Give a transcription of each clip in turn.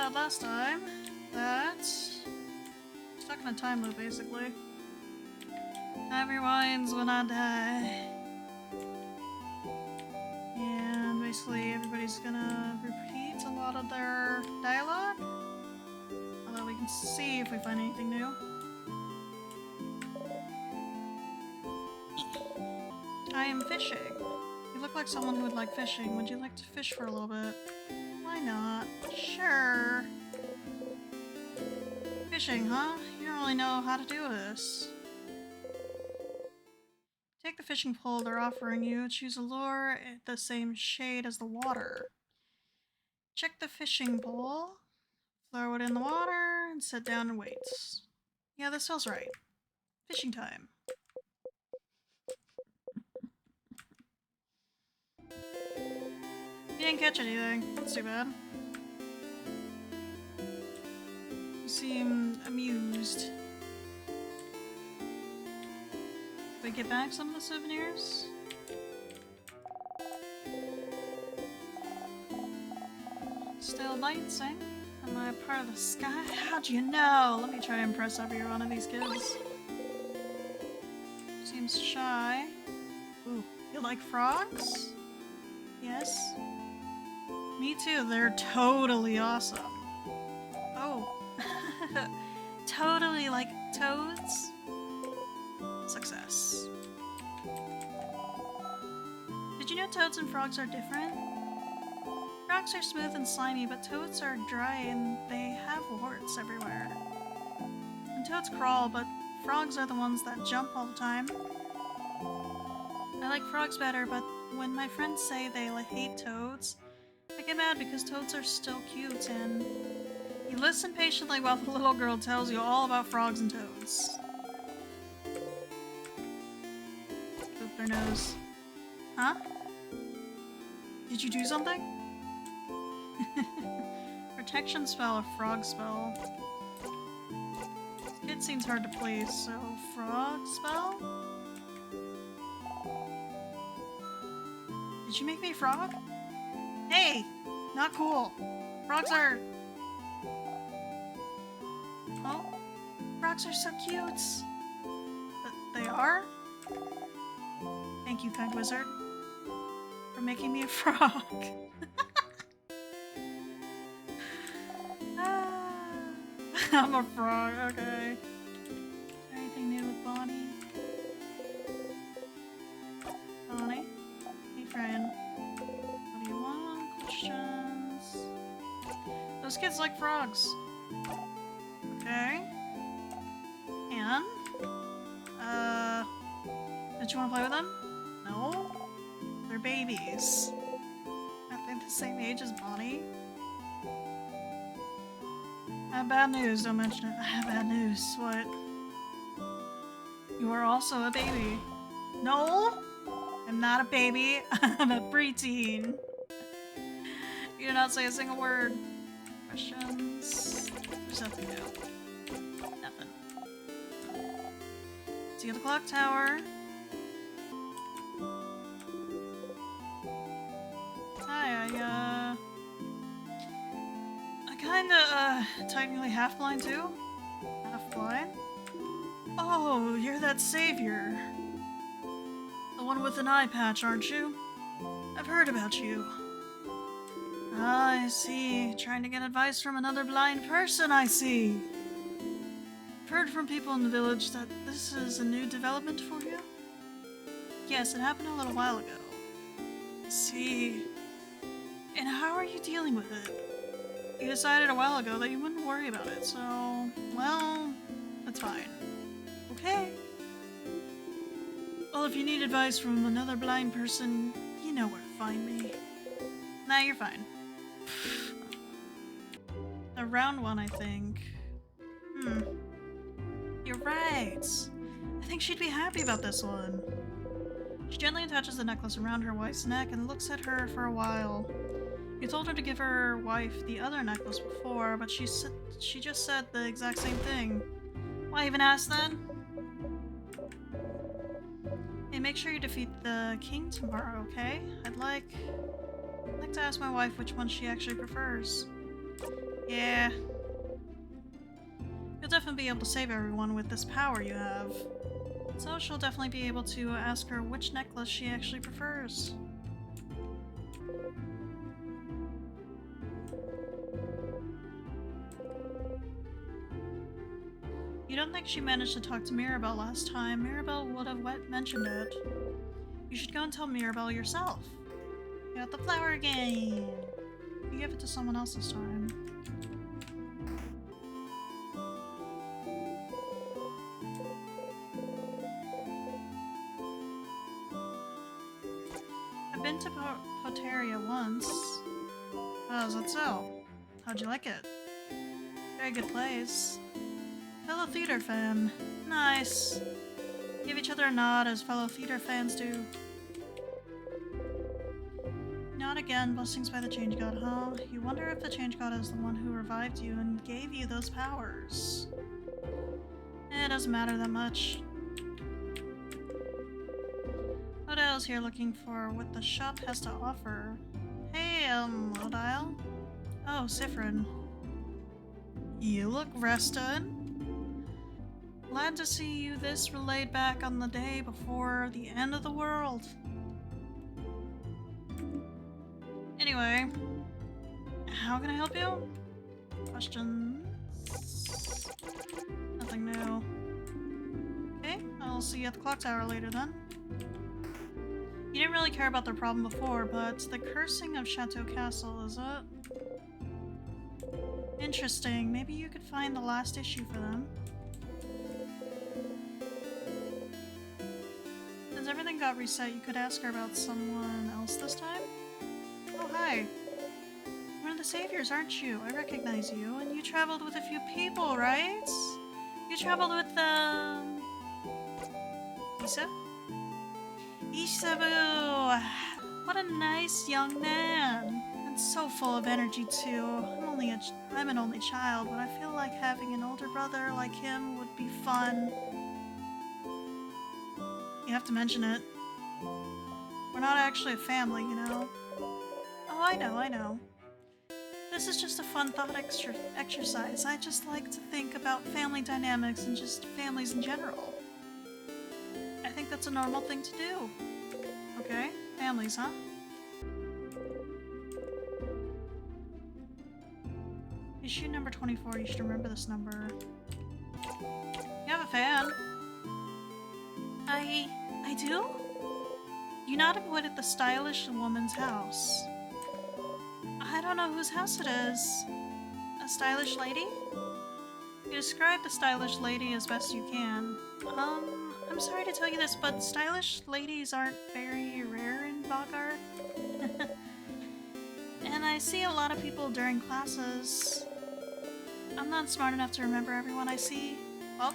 out last time that... Stuck in a time loop, basically. Time rewinds when I die. And basically everybody's gonna repeat a lot of their dialogue. Although we can see if we find anything new. I am fishing. You look like someone who would like fishing. Would you like to fish for a little bit? Why not? Sure. Fishing, huh? You don't really know how to do this. Take the fishing pole they're offering you. Choose a lure the same shade as the water. Check the fishing pole. Throw it in the water and sit down and wait. Yeah, this feels right. Fishing time. You didn't catch anything. That's too bad. You seem amused. Did we get back some of the souvenirs? Still lights, eh? Am I a part of the sky? How'd you know? Let me try to impress every one of these kids. Seems shy. Ooh, you like frogs? Yes. Me too, they're totally awesome. Oh. Totally like toads? Success. Did you know toads and frogs are different? Frogs are smooth and slimy, but toads are dry and they have warts everywhere. And toads crawl, but frogs are the ones that jump all the time. I like frogs better, but when my friends say they hate toads, I get mad because toads are still cute, and you listen patiently while the little girl tells you all about frogs and toads. Poop their nose. Huh? Did you do something? Protection spell or frog spell? This kid seems hard to please, so frog spell? Did you make me a frog? Hey! Not cool! Frogs are... Oh? Frogs are so cute! But they are? Thank you, kind wizard, for making me a frog. I'm a frog, okay. Is there anything new with Bonnie? Bonnie? Hey, friend. What do you want? Questions? Those kids like frogs. Okay. And? Don't you want to play with them? No? They're babies. Aren't they the same age as Bonnie? I have bad news, don't mention it. I have bad news. What? You are also a baby. No! I'm not a baby. I'm a preteen. You did not say a single word. Questions? There's nothing new. Nothing. See you at the clock tower. Hi, I kinda, technically half blind too? Half blind? Oh, you're that savior. The one with an eye patch, aren't you? I've heard about you. Ah, I see. Trying to get advice from another blind person, I see. I've heard from people in the village that this is a new development for you? Yes, it happened a little while ago. I see. And how are you dealing with it? You decided a while ago that you wouldn't worry about it, so... well, that's fine. Okay. Well, if you need advice from another blind person, you know where to find me. Nah, you're fine. A round one, I think. You're right. I think she'd be happy about this one. She gently attaches the necklace around her wife's neck and looks at her for a while. You told her to give her wife the other necklace before, but she just said the exact same thing. Why even ask then? Hey, make sure you defeat the king tomorrow, okay? I'd like to ask my wife which one she actually prefers. Yeah. You'll definitely be able to save everyone with this power you have. So she'll definitely be able to ask her which necklace she actually prefers. You don't think she managed to talk to Mirabelle last time? Mirabelle would have mentioned it. You should go and tell Mirabelle yourself. You got the flower again. You give it to someone else this time. I've been to Poteria once. Oh, is that so? How'd you like it? Very good place. Fellow theater fan. Nice. Give each other a nod as fellow theater fans do. Not again, blessings by the Change God, huh? You wonder if the Change God is the one who revived you and gave you those powers. It doesn't matter that much. Lodile's here looking for what the shop has to offer. Hey, Lodile. Oh, Sifrin. You look rested. Glad to see you this laid back on the day before the end of the world. Anyway, how can I help you? Questions? Nothing new. Okay, I'll see you at the clock tower later then. You didn't really care about their problem before, but the cursing of Chateau Castle, is it? Interesting. Maybe you could find the last issue for them. Since everything got reset, you could ask her about someone else this time? Oh, hi. One of the saviors, aren't you? I recognize you. And you traveled with a few people, right? You traveled with, Issa? Isabu! What a nice young man! And so full of energy, too. I'm an only child, but I feel like having an older brother like him would be fun. You have to mention it. We're not actually a family, you know. Oh, I know. This is just a fun thought exercise. I just like to think about family dynamics and just families in general. I think that's a normal thing to do. Okay, families, huh? Issue number 24, you should remember this number. You have a fan. I do? You not avoided the stylish woman's house. I don't know whose house it is. A stylish lady? You describe the stylish lady as best you can. I'm sorry to tell you this, but stylish ladies aren't very rare in Bogart. And I see a lot of people during classes. I'm not smart enough to remember everyone I see. Well,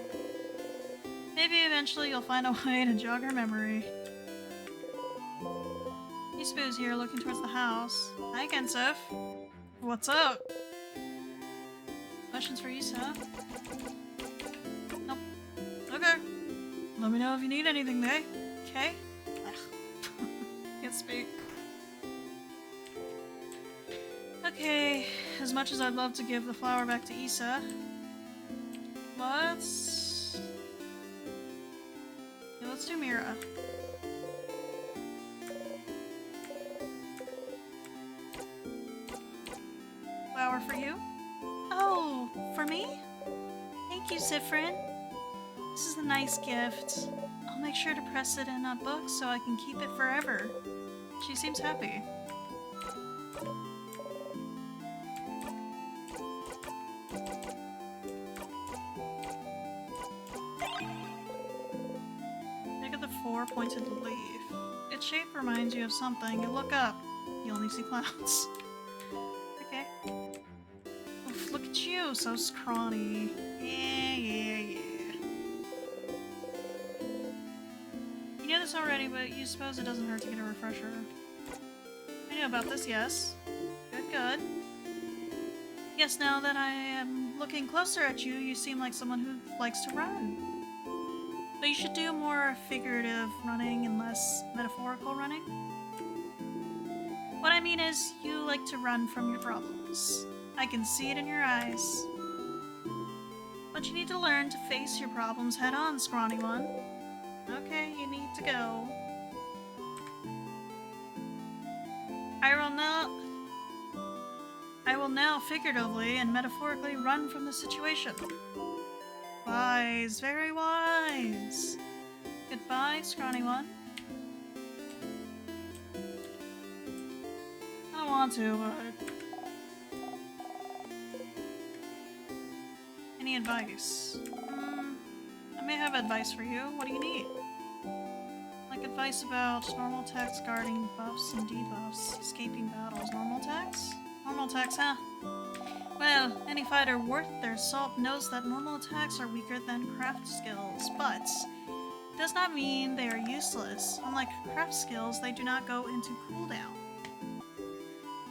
maybe eventually you'll find a way to jog her memory. Isbu's here looking towards the house. Hi, Kensif. What's up? Questions for Issa? Nope. Okay. Let me know if you need anything, Day. Okay? Can't speak. Okay, as much as I'd love to give the flower back to Issa, let's do Mira. Flower for you? Oh, for me? Thank you, Zifrin. This is a nice gift. I'll make sure to press it in a book so I can keep it forever. She seems happy. Look at the four-pointed leaf. Its shape reminds you of something. You look up. You only see clouds. Okay. Oof, look at you, so scrawny. Yeah. You knew this already, but you suppose it doesn't hurt to get a refresher. I knew about this, yes. Good. Yes, now that I am looking closer at you, you seem like someone who likes to run. But you should do more figurative running and less metaphorical running. What I mean is, you like to run from your problems. I can see it in your eyes. But you need to learn to face your problems head on, scrawny one. Okay, you need to go. I will now figuratively and metaphorically run from the situation. Wise, very wise. Goodbye, scrawny one. I don't want to, but... Any advice? I may have advice for you. What do you need? Like advice about normal attacks, guarding buffs and debuffs, escaping battles. Normal attacks? Normal attacks, huh? Well, any fighter worth their salt knows that normal attacks are weaker than craft skills, but it does not mean they are useless. Unlike craft skills, they do not go into cooldown.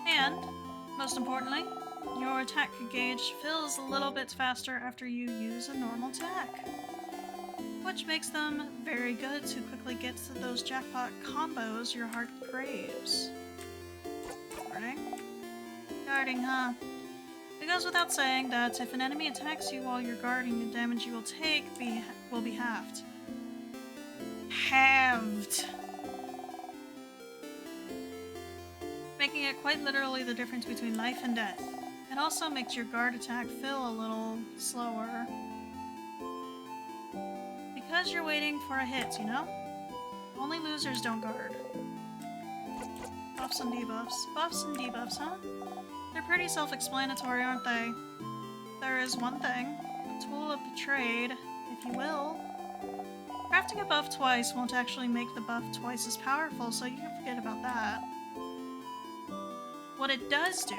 And, most importantly, your attack gauge fills a little bit faster after you use a normal attack, which makes them very good to quickly get to those jackpot combos your heart craves. Guarding? Guarding, huh? It goes without saying that if an enemy attacks you while you're guarding, the damage you will take will be halved. Halved! Making it quite literally the difference between life and death. It also makes your guard attack feel a little slower. Because you're waiting for a hit, you know? Only losers don't guard. Buffs and debuffs. Buffs and debuffs, huh? They're pretty self-explanatory, aren't they? There is one thing. A tool of the trade, if you will. Crafting a buff twice won't actually make the buff twice as powerful, so you can forget about that. What it does do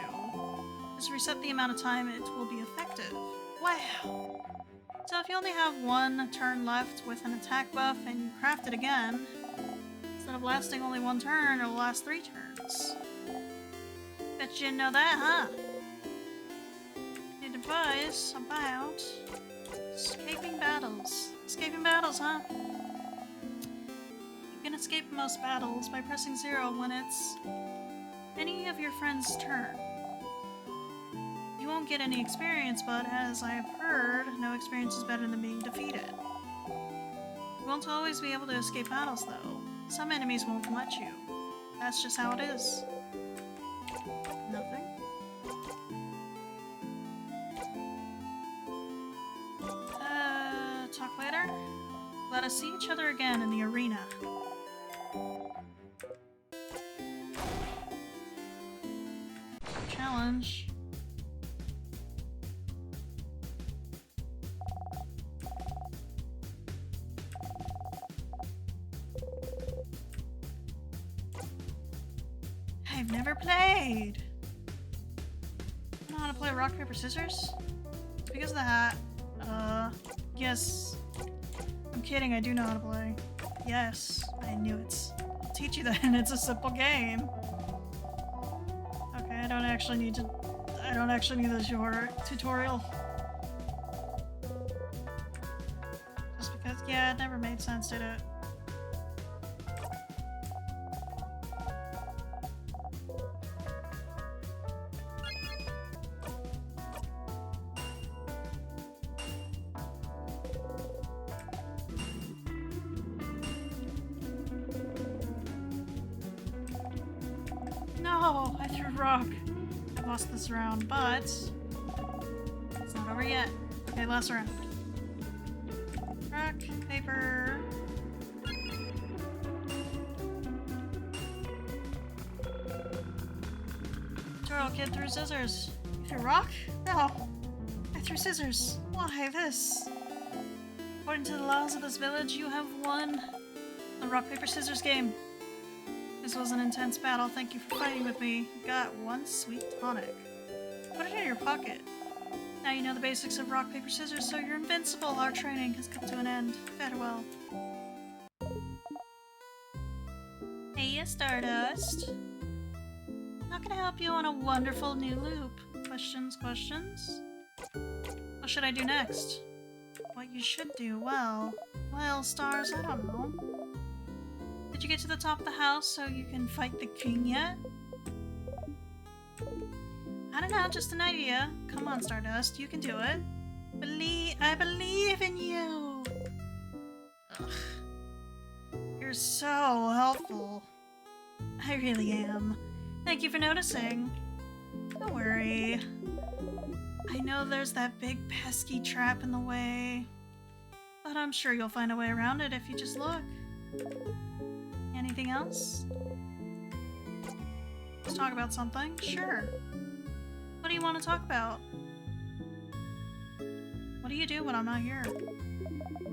is reset the amount of time it will be effective. Wow! So if you only have one turn left with an attack buff and you craft it again, instead of lasting only one turn, it'll last 3 turns. Bet you didn't know that, huh? Need advice about escaping battles. Escaping battles, huh? You can escape most battles by pressing 0 when it's any of your friends' turn. You won't get any experience, but as I've heard, no experience is better than being defeated. You won't always be able to escape battles, though. Some enemies won't let you. That's just how it is. Nothing? Talk later? Let us see each other again in the arena. Challenge. I've never played. I know how to play rock, paper, scissors? Because of the hat. Yes. I'm kidding, I do know how to play. Yes, I knew it. I'll teach you that, and it's a simple game. Okay, I don't actually need the tutorial. Just because, yeah, it never made sense, did it? No, I threw a rock. I lost this round, but it's not over yet. Okay, last round. Rock, paper. Tutorial kid threw scissors. You threw a rock? No. I threw scissors. Why this? According to the laws of this village, you have won the rock, paper, scissors game. This was an intense battle. Thank you for fighting with me. You got one sweet tonic. Put it in your pocket. Now you know the basics of rock, paper, scissors, so you're invincible. Our training has come to an end. Farewell. Hey, Stardust. How can I help you on a wonderful new loop? Questions, questions? What should I do next? What you should do? Well, stars, I don't know. Did you get to the top of the house so you can fight the king yet? I don't know, just an idea. Come on, Stardust, you can do it. I believe in you! Ugh. You're so helpful. I really am. Thank you for noticing. Don't worry. I know there's that big pesky trap in the way, but I'm sure you'll find a way around it if you just look. Anything else? Let's talk about something. Sure. What do you want to talk about? What do you do when I'm not here?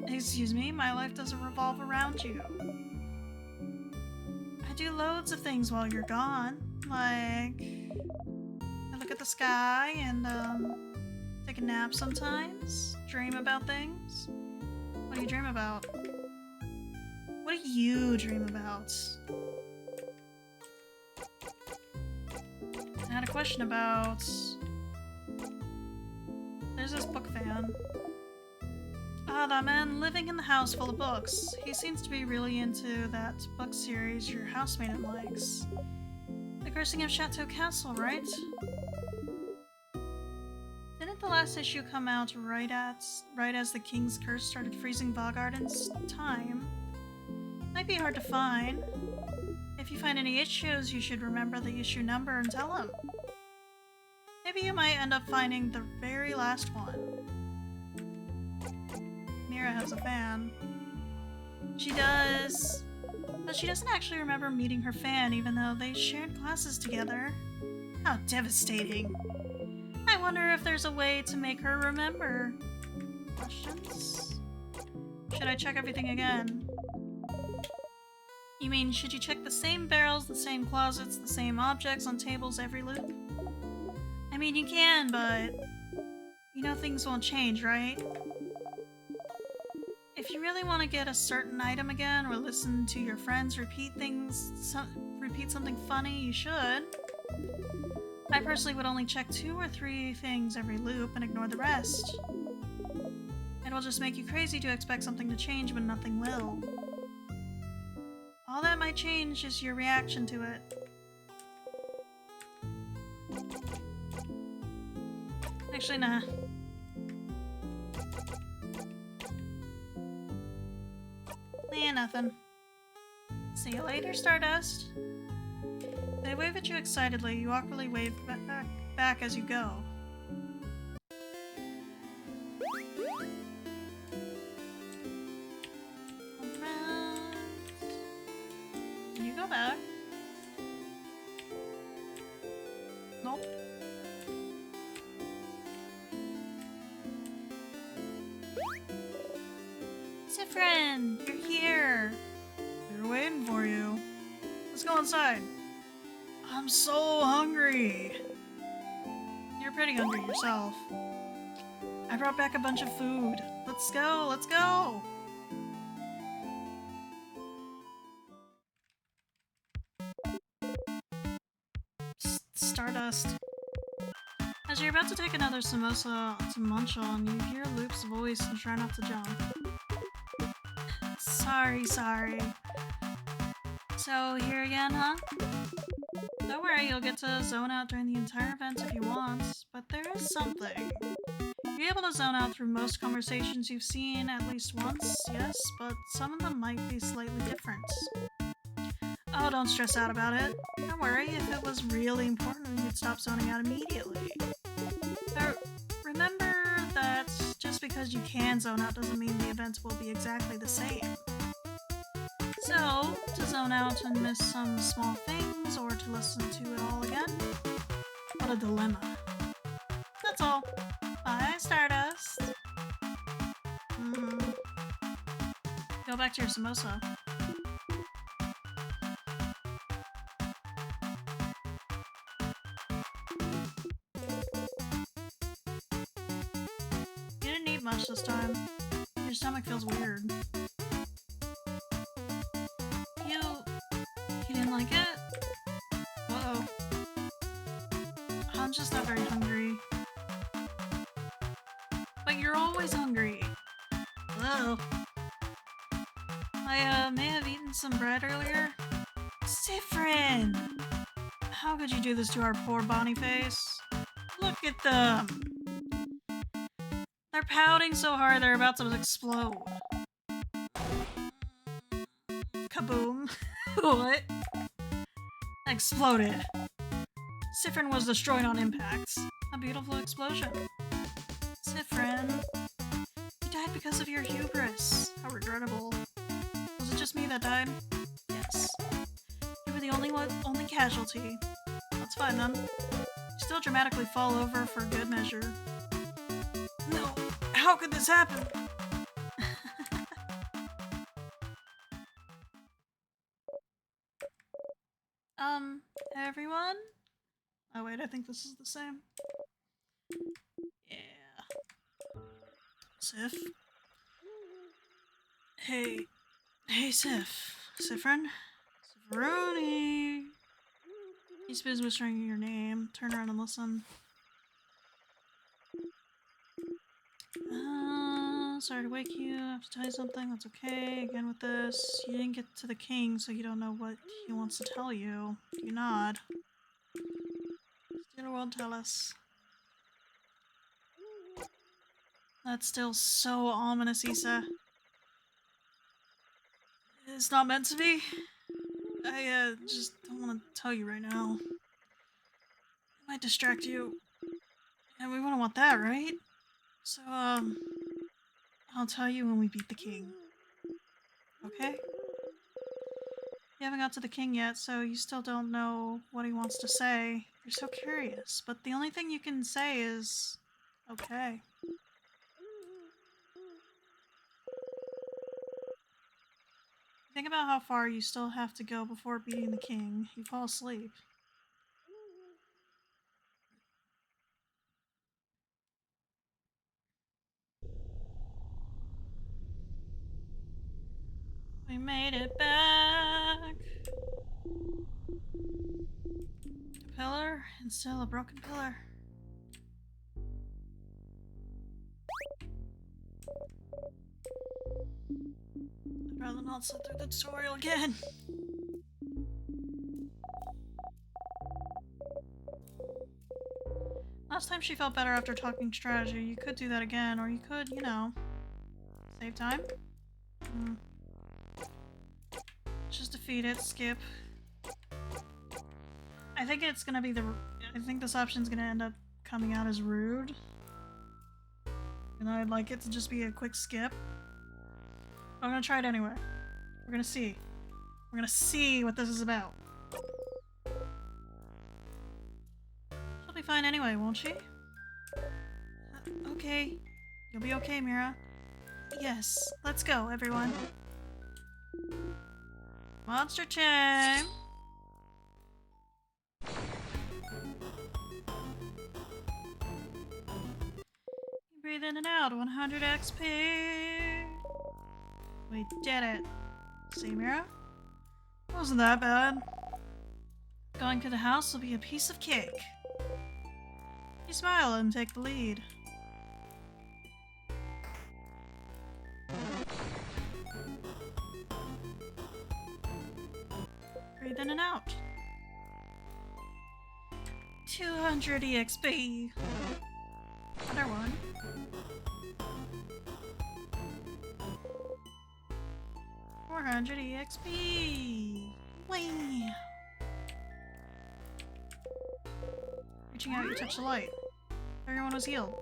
Excuse me, my life doesn't revolve around you. I do loads of things while you're gone. Like, I look at the sky and, take a nap sometimes. Dream about things. What do you dream about? What do you dream about? I had a question about... There's this book fan. Ah, that man living in the house full of books. He seems to be really into that book series your housemaiden likes. The Cursing of Chateau Castle, right? Didn't the last issue come out right as the King's Curse started freezing Vagarden's time? Might be hard to find. If you find any issues, you should remember the issue number and tell him. Maybe you might end up finding the very last one. Mira has a fan. She does, but she doesn't actually remember meeting her fan even though they shared classes together. How devastating. I wonder if there's a way to make her remember. Questions? Should I check everything again? You mean, should you check the same barrels, the same closets, the same objects on tables every loop? I mean, you can, but you know things won't change, right? If you really want to get a certain item again or listen to your friends repeat something funny, you should. I personally would only check 2 or 3 things every loop and ignore the rest. It'll just make you crazy to expect something to change when nothing will. All that might change is your reaction to it. Actually, nah. Yeah, nothing. See you later, Stardust. They wave at you excitedly. You awkwardly wave back as you go. Alright. Can you go back? Nope. Sifrin, you're here. We were waiting for you. Let's go inside. I'm so hungry. You're pretty hungry yourself. I brought back a bunch of food. Let's go, let's go. Stardust. As you're about to take another samosa to munch on, you hear Loop's voice and try not to jump. Sorry. So, here again, huh? Don't worry, you'll get to zone out during the entire event if you want, but there is something. You'll be able to zone out through most conversations you've seen at least once, yes, but some of them might be slightly different. Oh, don't stress out about it. Don't worry, if it was really important, you'd stop zoning out immediately. But remember that just because you can zone out doesn't mean the event will be exactly the same. So, to zone out and miss some small things, or to listen to it all again, what a dilemma. That's all. Bye, Stardust. Go back to your samosa. You didn't eat much this time. Your stomach feels weird. You didn't like it? Uh-oh. I'm just not very hungry. But you're always hungry. Whoa. I may have eaten some bread earlier. Sifrin! How could you do this to our poor Boniface? Look at them! They're pouting so hard they're about to explode. Kaboom. What? Exploded. Siffrin was destroyed on impact. A beautiful explosion. Siffrin, you died because of your hubris. How regrettable. Was it just me that died? Yes. You were the only casualty. That's fine then. You still dramatically fall over for good measure. No, how could this happen? Everyone? Oh wait, I think this is the same. Yeah. Sif? Hey Sif. Siffrin? Sifroni! He's busy whispering your name. Turn around and listen. Sorry to wake you. I have to tell you something. That's okay. Again with this. You didn't get to the king, so you don't know what he wants to tell you. You nod. Still won't tell us. That's still so ominous, Issa. It's not meant to be. I just don't want to tell you right now. It might distract you. And we wouldn't want that, right? So, I'll tell you when we beat the king. Okay? You haven't got to the king yet, so you still don't know what he wants to say. You're so curious, but the only thing you can say is, okay. Think about how far you still have to go before beating the king. You fall asleep. We made it back. A pillar and still a broken pillar. I'd rather not sit through the tutorial again. Last time she felt better after talking strategy. You could do that again, or you could, you know, save time. Just defeat it, skip. I think it's gonna be I think this option's gonna end up coming out as rude. And I'd like it to just be a quick skip. I'm gonna try it anyway. We're gonna see. We're gonna see what this is about. She'll be fine anyway, won't she? Okay. You'll be okay, Mira. Yes. Let's go, everyone. Monster time! Breathe in and out, 100 XP! We did it. See, Mira? Wasn't that bad. Going to the house will be a piece of cake. You smile and take the lead. Breathe in and out. 200 EXP. Another one. $400 EXP. Whee! Reaching out, you touch the light. Everyone was healed.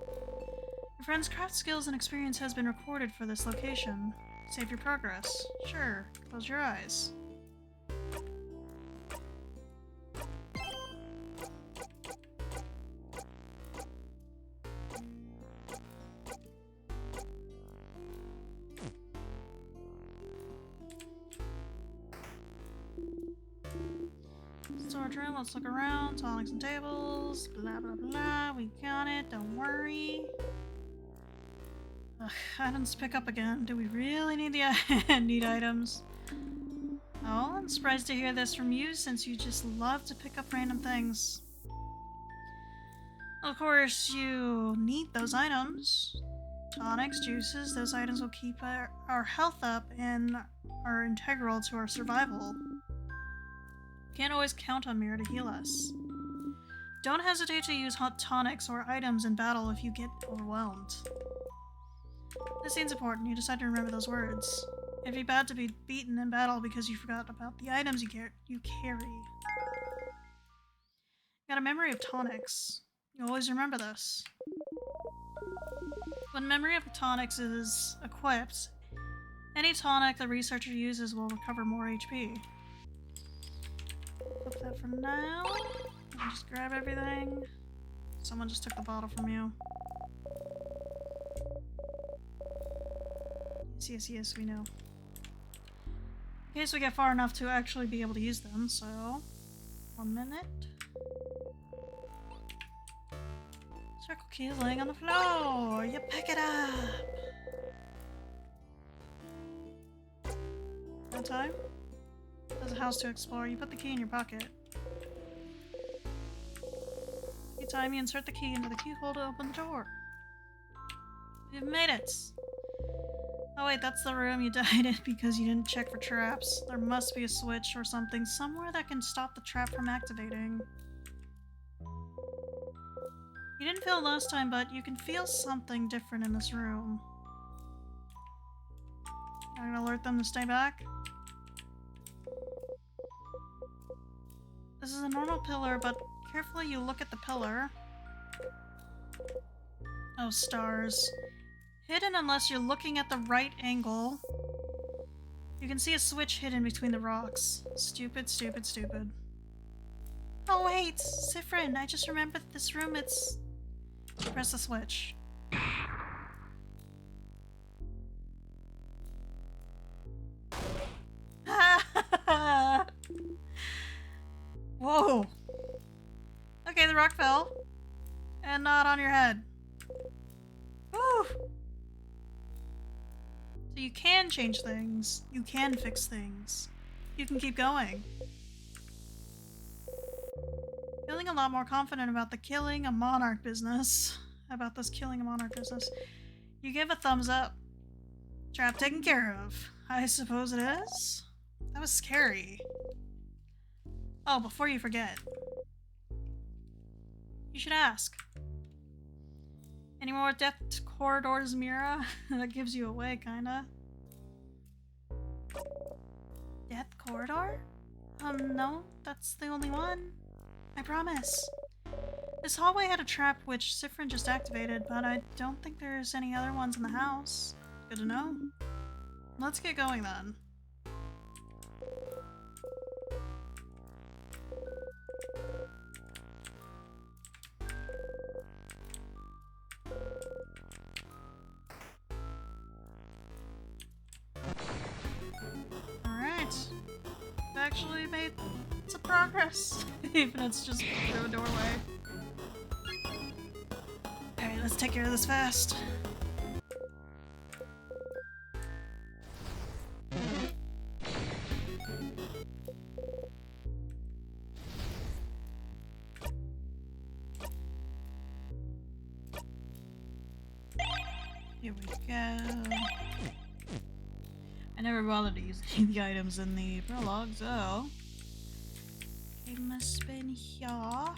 Your friend's craft skills and experience has been recorded for this location. Save your progress. Sure. Close your eyes. Storage room, let's look around. Tonics and tables. Blah blah blah. We got it, don't worry. Ugh, items to pick up again. Do we really need the need items? Oh, I'm surprised to hear this from you since you just love to pick up random things. Of course, you need those items. Tonics, juices, those items will keep our health up and are integral to our survival. Can't always count on Mira to heal us. Don't hesitate to use hot tonics or items in battle if you get overwhelmed. This scene's important. You decide to remember those words. It'd be bad to be beaten in battle because you forgot about the items you carry. Got a memory of tonics. You always remember this. When memory of tonics is equipped, any tonic the researcher uses will recover more HP. Flip that for now. And just grab everything. Someone just took the bottle from you. Yes, we know. In case we get far enough to actually be able to use them, so... 1 minute. Circle key is laying on the floor! You pick it up! No time? There's a house to explore. You put the key in your pocket. Key time, you insert the key into the keyhole to open the door. You've made it! Oh wait, that's the room you died in because you didn't check for traps. There must be a switch or something somewhere that can stop the trap from activating. You didn't feel it last time, but you can feel something different in this room. I'm gonna alert them to stay back. This is a normal pillar, but carefully you look at the pillar. Oh, stars. Hidden unless you're looking at the right angle. You can see a switch hidden between the rocks. Stupid, stupid, stupid. Oh wait! Siffrin, I just remembered this room, it's... Press the switch. Whoa! Okay, the rock fell. And not on your head. Woo! So you can change things. You can fix things. You can keep going. Feeling a lot more confident about the killing a monarch business. About this killing a monarch business. You give a thumbs up. Trap taken care of. I suppose it is? That was scary. Oh, before you forget. You should ask. Any more death corridors, Mira? That gives you away, kinda. Death corridor? No, that's the only one. I promise. This hallway had a trap which Siffrin just activated, but I don't think there's any other ones in the house. Good to know. Let's get going then. Alright. We've actually made some progress, even if it's just through a doorway. Alright, let's take care of this fast. Here we go. I never bothered to use any of the items in the prologue, so... It must have been here. A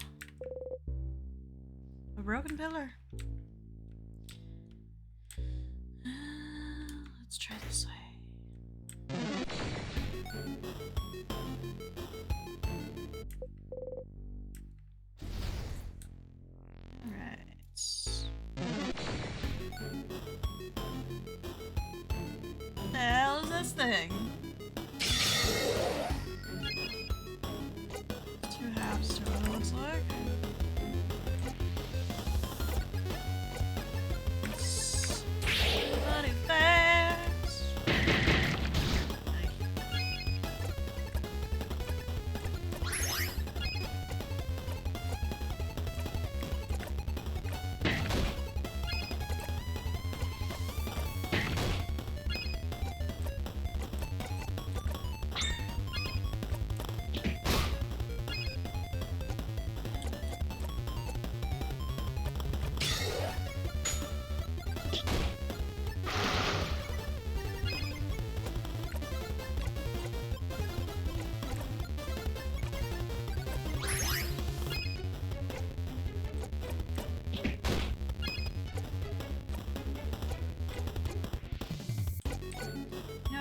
broken pillar. Let's try this way. Alright. What the hell is this thing? Two halves to what it looks like. It's bloody fast.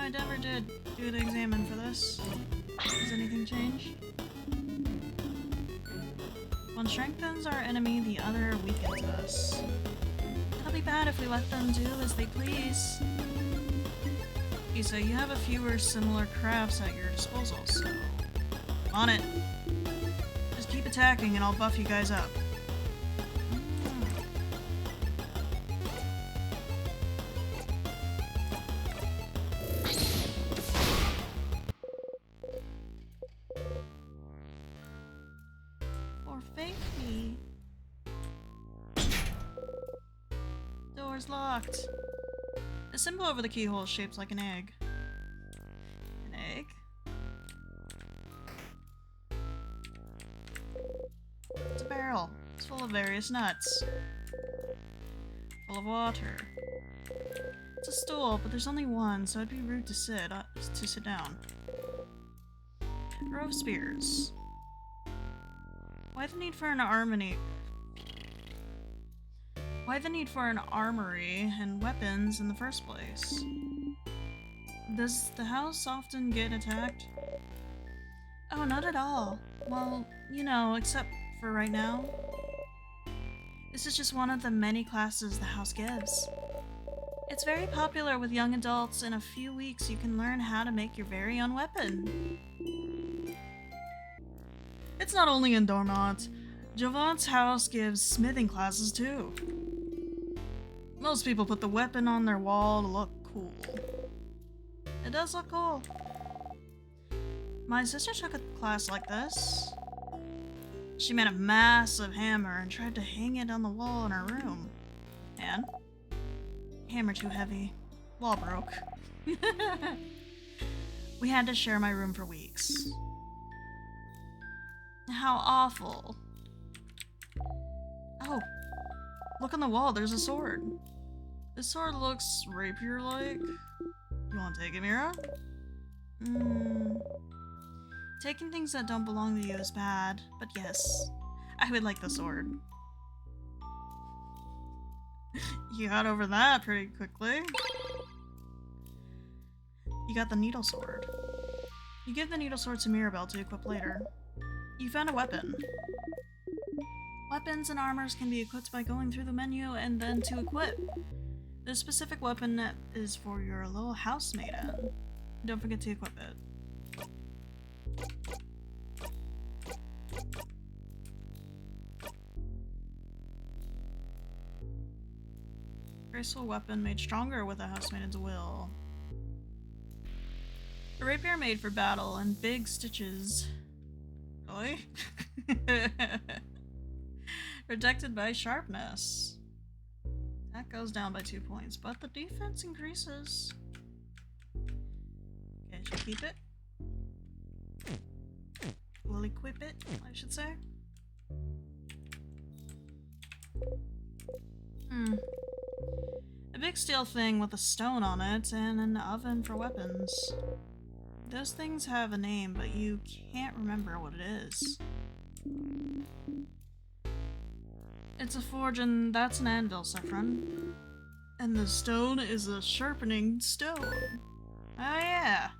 I never did do the examine for this. Has anything changed? One strengthens our enemy, the other weakens us. It'll be bad if we let them do as they please. Okay, so you have a fewer similar crafts at your disposal, so... on it! Just keep attacking and I'll buff you guys up. Or fake me. Door's locked. The symbol over the keyhole is shaped like an egg. An egg? It's a barrel. It's full of various nuts. Full of water. It's a stool, but there's only one, so it'd be rude to sit down. A row of spears. Why the need for an armory? Why the need for an armory and weapons in the first place? Does the house often get attacked? Oh, not at all. Well, you know, except for right now. This is just one of the many classes the house gives. It's very popular with young adults. In a few weeks, you can learn how to make your very own weapon. It's not only in Dormont. Javant's house gives smithing classes too. Most people put the weapon on their wall to look cool. It does look cool. My sister took a class like this. She made a massive hammer and tried to hang it on the wall in her room. And? Hammer too heavy. Wall broke. We had to share my room for weeks. How awful. Oh. Look on the wall, there's a sword. This sword looks rapier-like. You wanna take it, Mira? Taking things that don't belong to you is bad, but yes, I would like the sword. You got over that pretty quickly. You got the needle sword. You give the needle sword to Mirabelle to equip later. You found a weapon. Weapons and armors can be equipped by going through the menu and then to equip. This specific weapon is for your little housemaiden. Don't forget to equip it. Graceful weapon made stronger with a housemaiden's will. A rapier made for battle and big stitches. Really? Protected by sharpness. That goes down by 2 points, but the defense increases. Okay, should keep it. We'll equip it, I should say. A big steel thing with a stone on it and an oven for weapons. Those things have a name, but you can't remember what it is. It's a forge and that's an anvil, Saffron. And the stone is a sharpening stone. Oh yeah.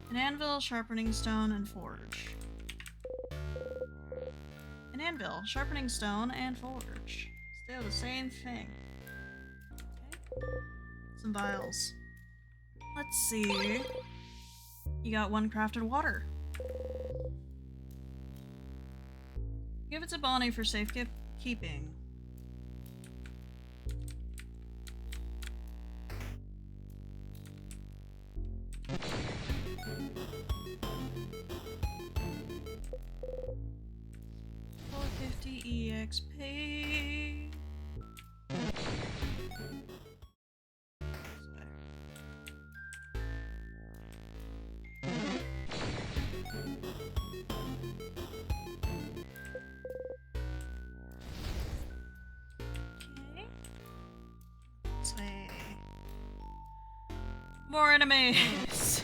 An anvil, sharpening stone, and forge. An anvil, sharpening stone, and forge. Still the same thing. Okay. Some vials. Let's see. You got one crafted water. Give it to Bonnie for safekeeping. $450 EXP. More enemies!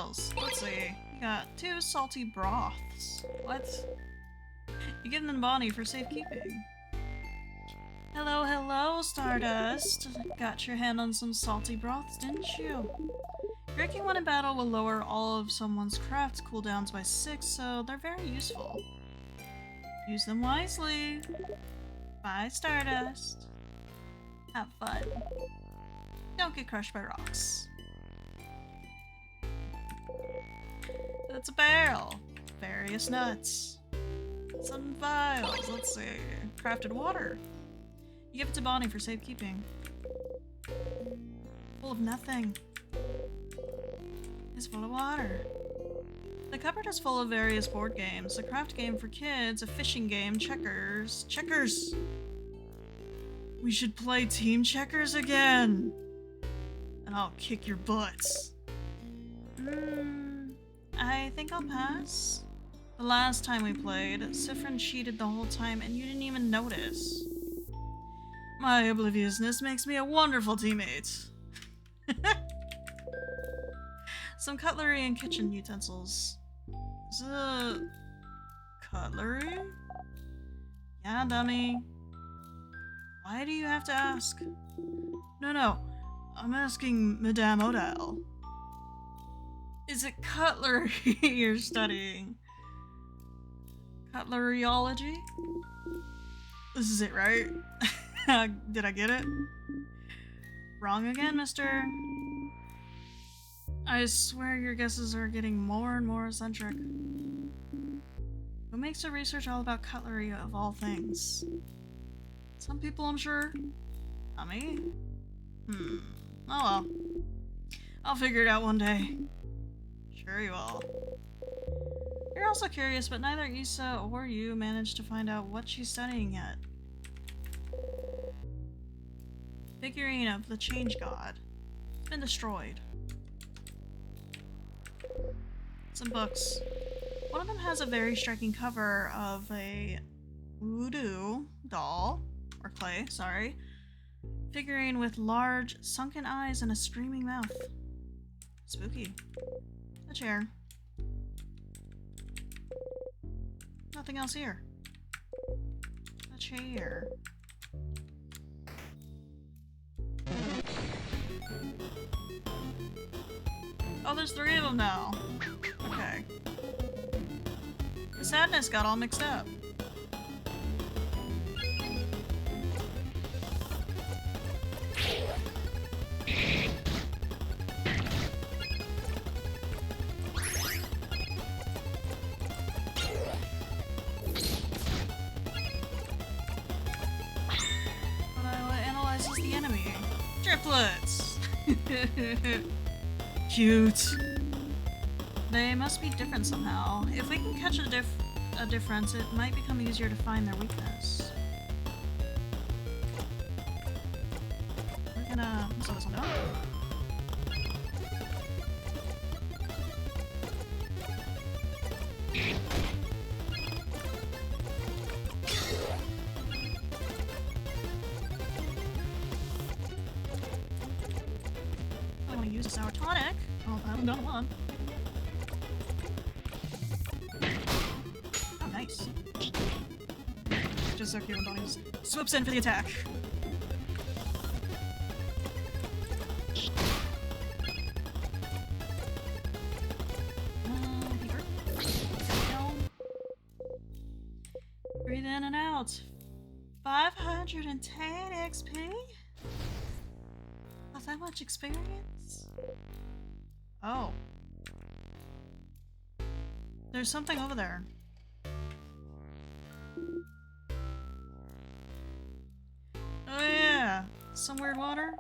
sales. Let's see. You got 2 salty broths. What? You give them Bonnie for safekeeping. Hello, hello, Stardust. Got your hand on some salty broths, didn't you? Drinking one in battle will lower all of someone's craft cooldowns by 6, so they're very useful. Use them wisely. Bye, Stardust. Have fun. Don't get crushed by rocks. That's a barrel. Various nuts. Some vials. Let's see. Crafted water. You give it to Bonnie for safekeeping. Full of nothing. It's full of water. The cupboard is full of various board games. A craft game for kids, a fishing game, checkers. Checkers! We should play team checkers again! And I'll kick your butts. I think I'll pass. The last time we played, Sifrin cheated the whole time and you didn't even notice. My obliviousness makes me a wonderful teammate. Some cutlery and kitchen utensils. Is it cutlery? Yeah, dummy. Why do you have to ask? No. I'm asking Madame Odell. Is it cutlery you're studying? Cutleryology? This is it, right? Did I get it? Wrong again, mister. I swear your guesses are getting more and more eccentric. Who makes a research all about cutlery of all things? Some people, I'm sure. Not me. Oh well. I'll figure it out one day. Sure you will. You're also curious, but neither Issa or you managed to find out what she's studying yet. Figurine of the Change God. It's been destroyed. Some books. One of them has a very striking cover of a voodoo doll, or clay, sorry, figurine with large sunken eyes and a screaming mouth. Spooky. A chair. Nothing else here. A chair. Oh, there's 3 of them now. Okay. The sadness got all mixed up. What analyzes the enemy? Triplets! Cute. They must be different somehow. If we can catch a difference, it might become easier to find their weakness. We're gonna slow this one down. I want to use a sour tonic. Oh, I haven't done one. Oh, nice. Just so cute when Bonnie just swoops in for the attack. Breathe in and out. 510 XP? Not that much experience? Oh. There's something over there. Oh yeah, some weird water?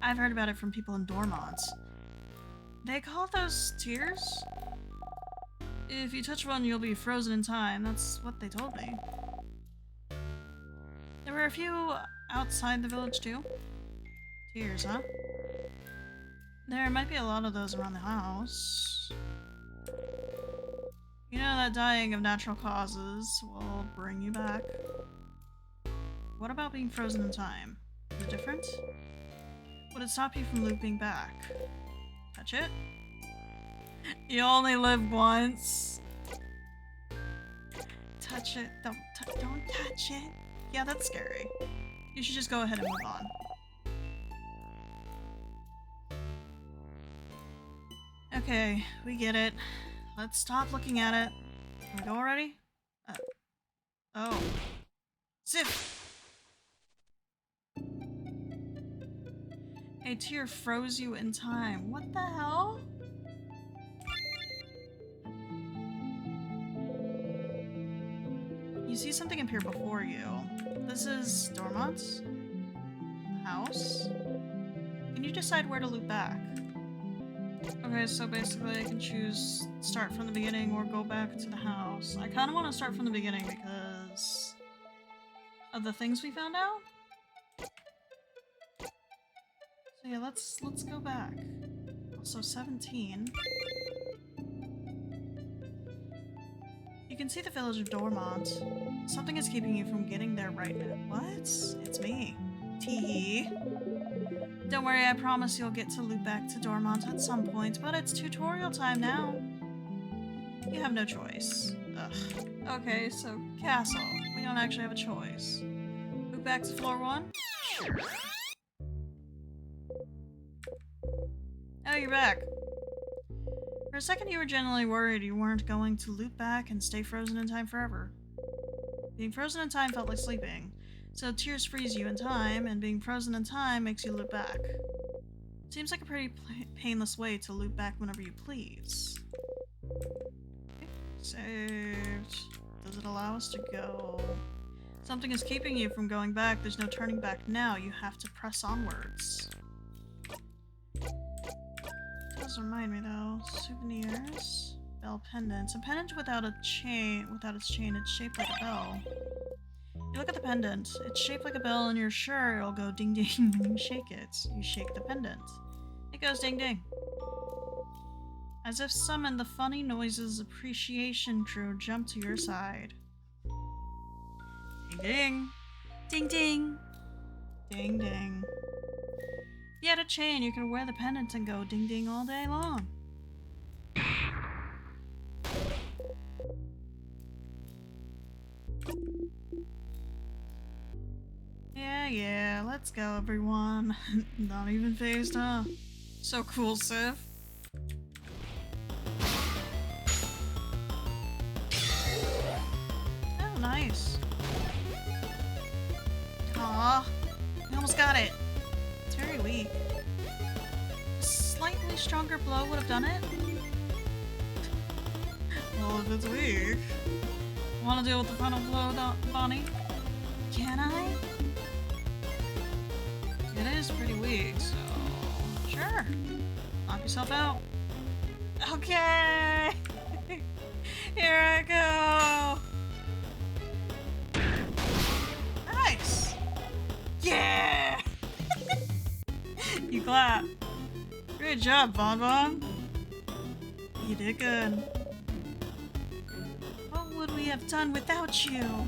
I've heard about it from people in Dormont. They call those tears? If you touch one, you'll be frozen in time. That's what they told me. There were a few outside the village too. Tears, huh? There might be a lot of those around the house. You know that dying of natural causes will bring you back. What about being frozen in time? Is it different? Would it stop you from looping back? Touch it? You only live once. Touch it. Don't touch it. Yeah, that's scary. You should just go ahead and move on. Okay, we get it. Let's stop looking at it. Can we go already? Oh. Sif! A tear froze you in time. What the hell? You see something appear before you. This is Dormont's house. Can you decide where to loop back? Okay, so basically I can choose start from the beginning or go back to the house. I kind of want to start from the beginning because of the things we found out. So yeah, let's go back. Also 17. You can see the village of Dormont. Something is keeping you from getting there right now. What? It's me. Teehee. Don't worry, I promise you'll get to loop back to Dormont at some point, but it's tutorial time now. You have no choice. Ugh. Okay, so castle. We don't actually have a choice. Loop back to floor 1? Sure. Oh, you're back. For a second you were genuinely worried you weren't going to loop back and stay frozen in time forever. Being frozen in time felt like sleeping. So tears freeze you in time, and being frozen in time makes you loop back. Seems like a pretty painless way to loop back whenever you please. Okay. Saved. Does it allow us to go? Something is keeping you from going back. There's no turning back now. You have to press onwards. Does remind me though. Souvenirs. Bell pendants. A pendant without its chain, it's shaped like a bell. You look at the pendant. It's shaped like a bell and you're sure it'll go ding ding when you shake it. You shake the pendant. It goes ding ding. As if summoned, the funny noises appreciation crew jump to your side. Ding ding. Ding ding. Ding ding. If you had a chain, you could wear the pendant and go ding ding all day long. Yeah, let's go everyone. Not even phased, huh? So cool, Sif. Oh, nice. Aw, we almost got it. It's very weak. A slightly stronger blow would have done it. Well, if it's weak. Want to deal with the final blow, Bonnie? Can I? It is pretty weak, so sure. Knock yourself out. Okay. Here I go. Nice. Yeah. You clap. Great job, Bon Bon. You did good. What would we have done without you?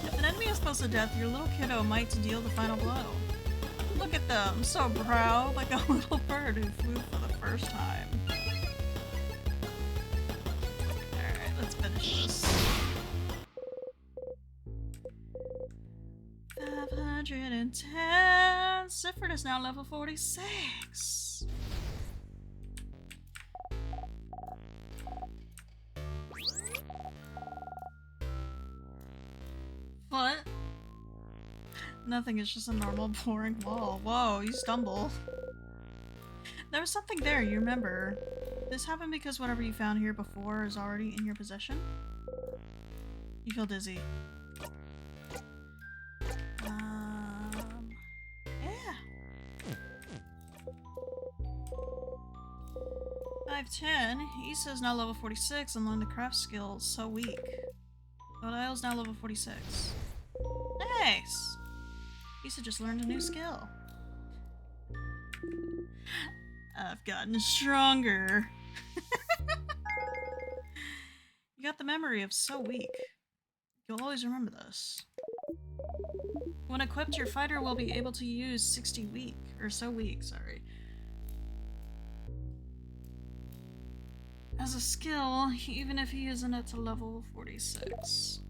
If an enemy is close to death, your little kiddo might deal the final blow. Look at them, so proud, like a little bird who flew for the first time. Alright, let's finish this. 510! Sifford is now level 46! What? Nothing, it's just a normal boring wall. Whoa, you stumble. There was something there, you remember. This happened because whatever you found here before is already in your possession? You feel dizzy. Yeah. 510. Issa is now level 46 and learned the craft skill. So weak. Isle's now level 46. Nice! Issa just learned a new skill. I've gotten stronger. You got the memory of so weak. You'll always remember this. When equipped, your fighter will be able to use 60 weak, or so weak, sorry. as a skill, even if he isn't at level 46.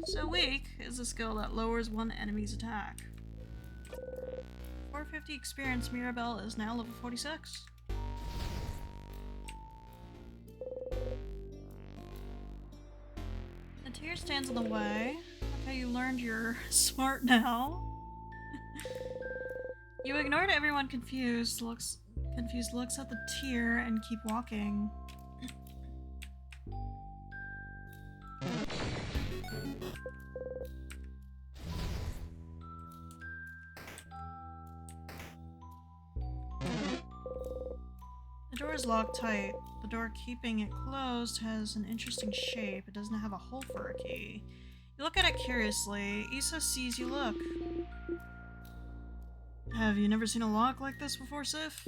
So weak is a skill that lowers one enemy's attack. 450 experience, Mirabelle is now level 46. The tear stands in the way. Okay, you learned you're smart now. You ignored everyone confused looks at the tear and keep walking. The door is locked tight. The door keeping it closed has an interesting shape. It doesn't have a hole for a key. You look at it curiously. Issa sees you look. Have you never seen a lock like this before, Sif?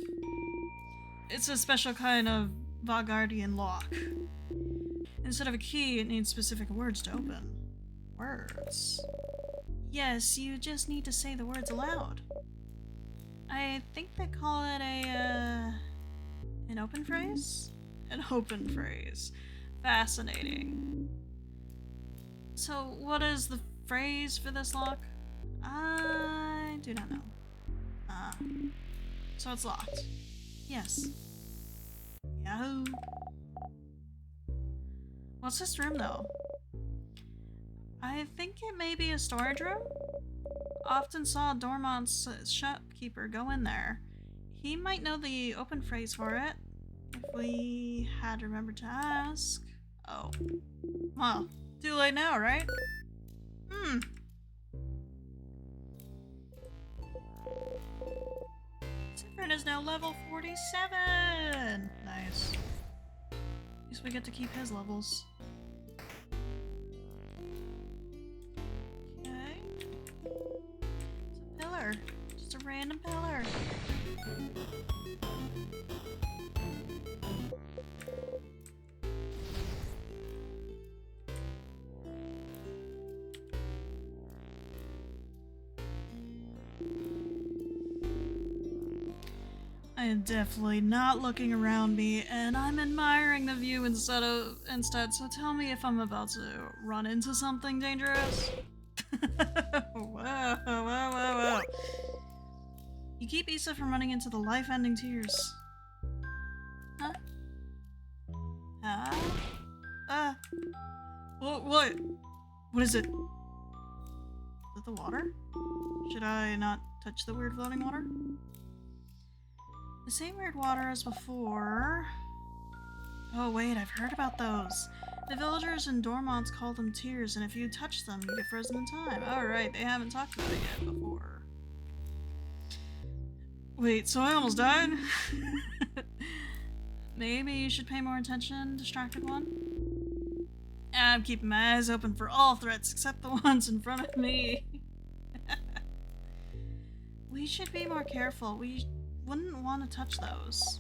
It's a special kind of Vagardian lock. Instead of a key, it needs specific words to open. Words? Yes, you just need to say the words aloud. I think they call it an open phrase? An open phrase. Fascinating. So, what is the phrase for this lock? I do not know. So it's locked. Yes. Yahoo! What's this room, though? I think it may be a storage room? Often saw Dormont's shopkeeper go in there. He might know the open phrase for it, if we had remembered to ask. Oh. Well, too late now, right? Zifrin is now level 47! Nice. At least we get to keep his levels. Okay. It's a pillar. Just a random pillar. I am definitely not looking around me, and I'm admiring the view instead, so tell me if I'm about to run into something dangerous. Whoa. You keep Issa from running into the life-ending tears. Huh? What? What is it? Is it the water? Should I not touch the weird floating water? The same weird water as before. Oh wait, I've heard about those. The villagers in Dormont's call them tears, and if you touch them, you get frozen in time. Oh right, they haven't talked about it yet before. Wait, so I almost died? Maybe you should pay more attention, distracted one? I'm keeping my eyes open for all threats except the ones in front of me. We should be more careful. We wouldn't want to touch those.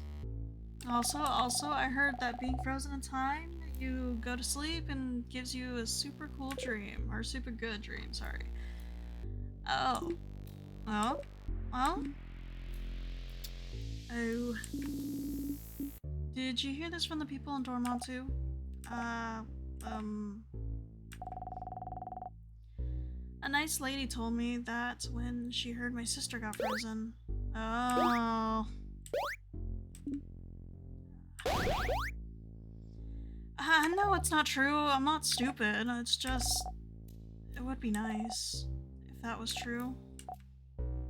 Also, I heard that being frozen in time, you go to sleep and gives you a super cool dream. Or super good dream, sorry. Oh. Well? Oh. Did you hear this from the people in Dormont too? A nice lady told me that when she heard my sister got frozen. Oh. No, it's not true. I'm not stupid. It's just... It would be nice if that was true.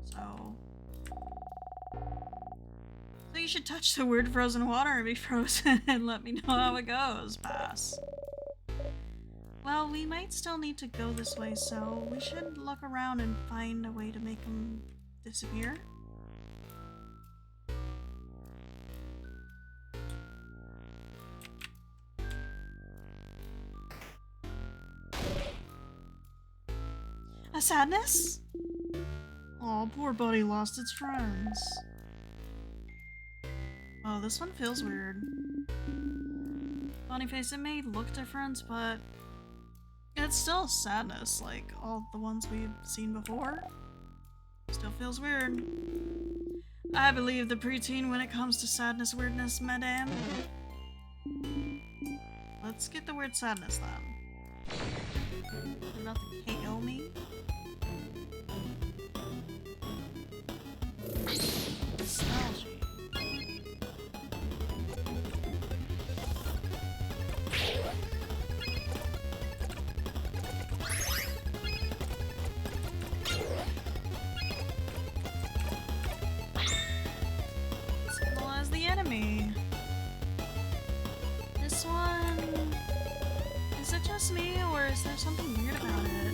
So you should touch the weird frozen water and be frozen and let me know how it goes, Pass. Well, we might still need to go this way, so we should look around and find a way to make them disappear. A sadness? Aw, poor buddy lost its friends. Oh, this one feels weird. Funny face, it may look different, but it's still sadness, like all the ones we've seen before. Still feels weird. I believe the preteen when it comes to sadness weirdness, madame. Let's get the word sadness then. Not to KO me. Nostalgia. Symbolize the enemy. This one... Is it just me, or is there something weird about it?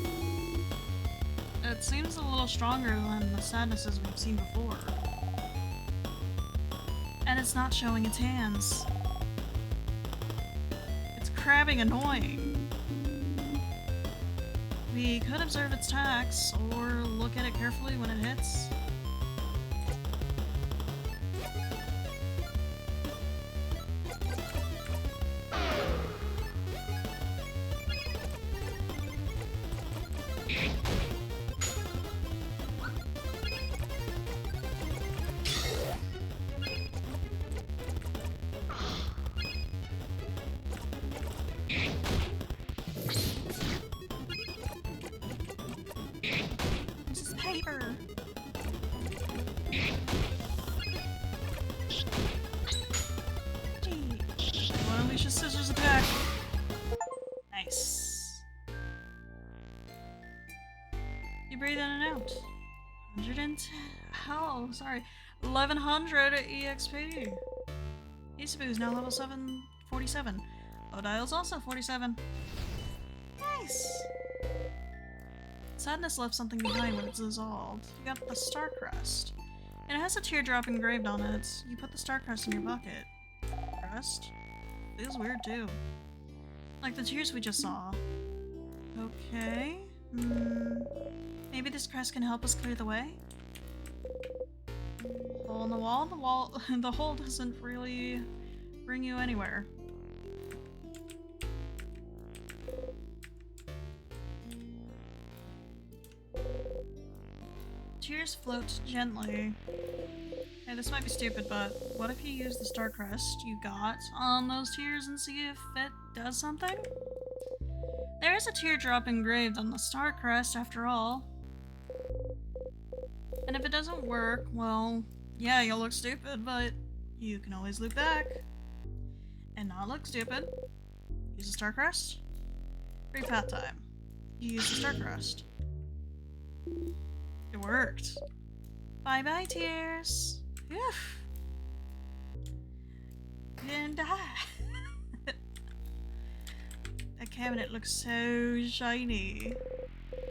It seems a little stronger than the sadnesses we've seen before. And it's not showing its hands. It's crabbing annoying. We could observe its attacks, or look at it carefully when it hits. Paper. Gee. Wanna unleash a scissors attack? Nice. You breathe in and out. 110. Oh, sorry. 1100 EXP. Isabu's now level 747. Odile's also 47. Nice. Sadness left something behind when it's dissolved. You got the star crest. And it has a teardrop engraved on it. You put the star crest in your bucket. Crest? Feels weird too. Like the tears we just saw. Okay. Maybe this crest can help us clear the way? Hole in the wall? The hole doesn't really bring you anywhere. Tears float gently. Hey, this might be stupid, but what if you use the star crest you got on those tears and see if it does something? There is a teardrop engraved on the star crest after all. And if it doesn't work, well, yeah, you'll look stupid, but you can always loop back. And not look stupid. Use the star crest. Free path time. You use the star crest. It worked. Bye bye, tears. Phew. You didn't die. That cabinet looks so shiny.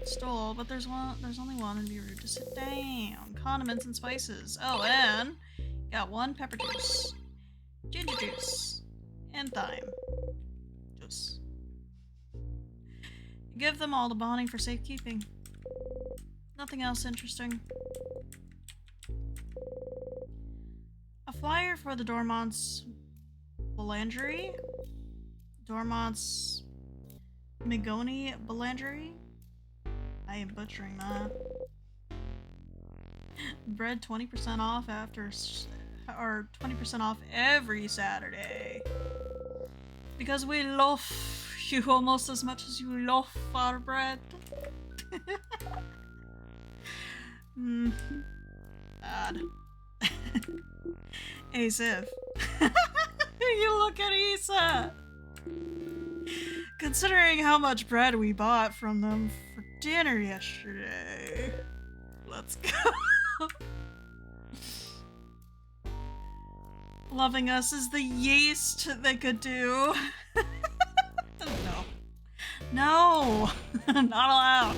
Stole, but there's only one, and be rude to sit down. Condiments and spices. Oh, and got one pepper juice, ginger juice, and thyme juice. Give them all to Bonnie for safekeeping. Nothing else interesting. A flyer for the Dormont's Boulangerie? Dormont's Migoni Boulangerie? I am butchering that. Bread 20% off or 20% off every Saturday. Because we love you almost as much as you love our bread. Bad. Hey, Sif. You look at Issa! Considering how much bread we bought from them for dinner yesterday. Let's go. Loving us is the yeast they could do. No. No! Not allowed.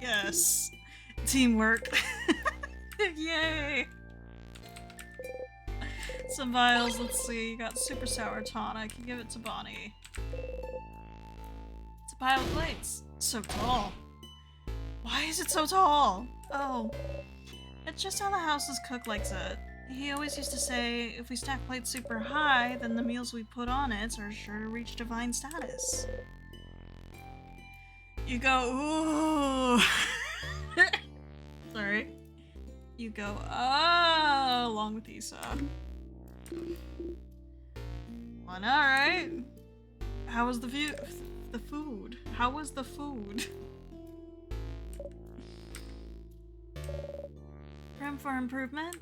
Yes. Teamwork. Yay! Some vials, let's see. You got super sour tonic. You give it to Bonnie. It's a pile of plates. So tall. Why is it so tall? Oh. It's just how the house's cook likes it. He always used to say, if we stack plates super high, then the meals we put on it are sure to reach divine status. You go, ooh. Sorry. You go, oh, along with Issa. Well, alright. How was the view? The food? How was the food? Room for improvement?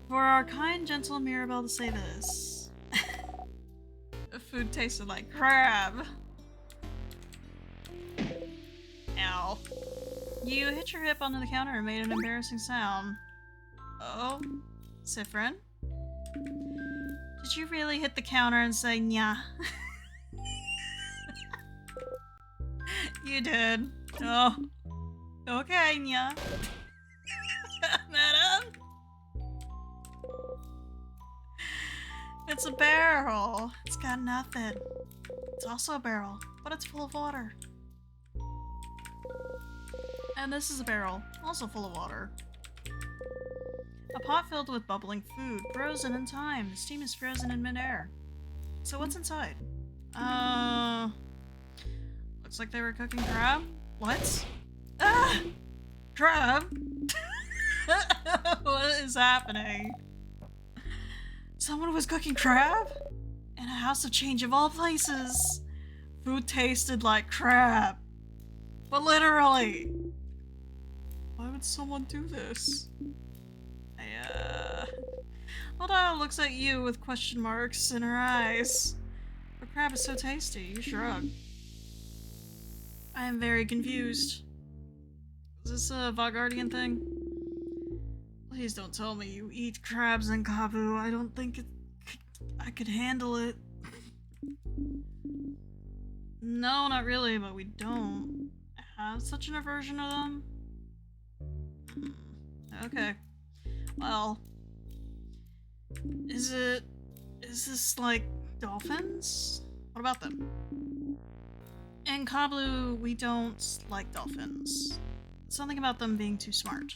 For our kind, gentle Mirabelle to say this. The food tasted like crab. Ow. You hit your hip onto the counter and made an embarrassing sound. Oh, Sifrin? Did you really hit the counter and say nya? You did. Oh. Okay, nya. Madam? It's a barrel. It's got nothing. It's also a barrel, but it's full of water. And this is a barrel, also full of water. A pot filled with bubbling food, frozen in time. The steam is frozen in midair. So what's inside? Looks like they were cooking crab. What? Ah! Crab? What is happening? Someone was cooking crab? In a house of change of all places. Food tasted like crab. But literally. Why would someone do this? Hold looks at you with question marks in her eyes. But crab is so tasty, you shrug. I am very confused. Is this a Vagardian thing? Please don't tell me you eat crabs in Kabu. I don't think I could handle it. No, not really, but we don't have such an aversion to them. Okay. Well, is this like dolphins? What about them? In Kablu, we don't like dolphins. Something about them being too smart.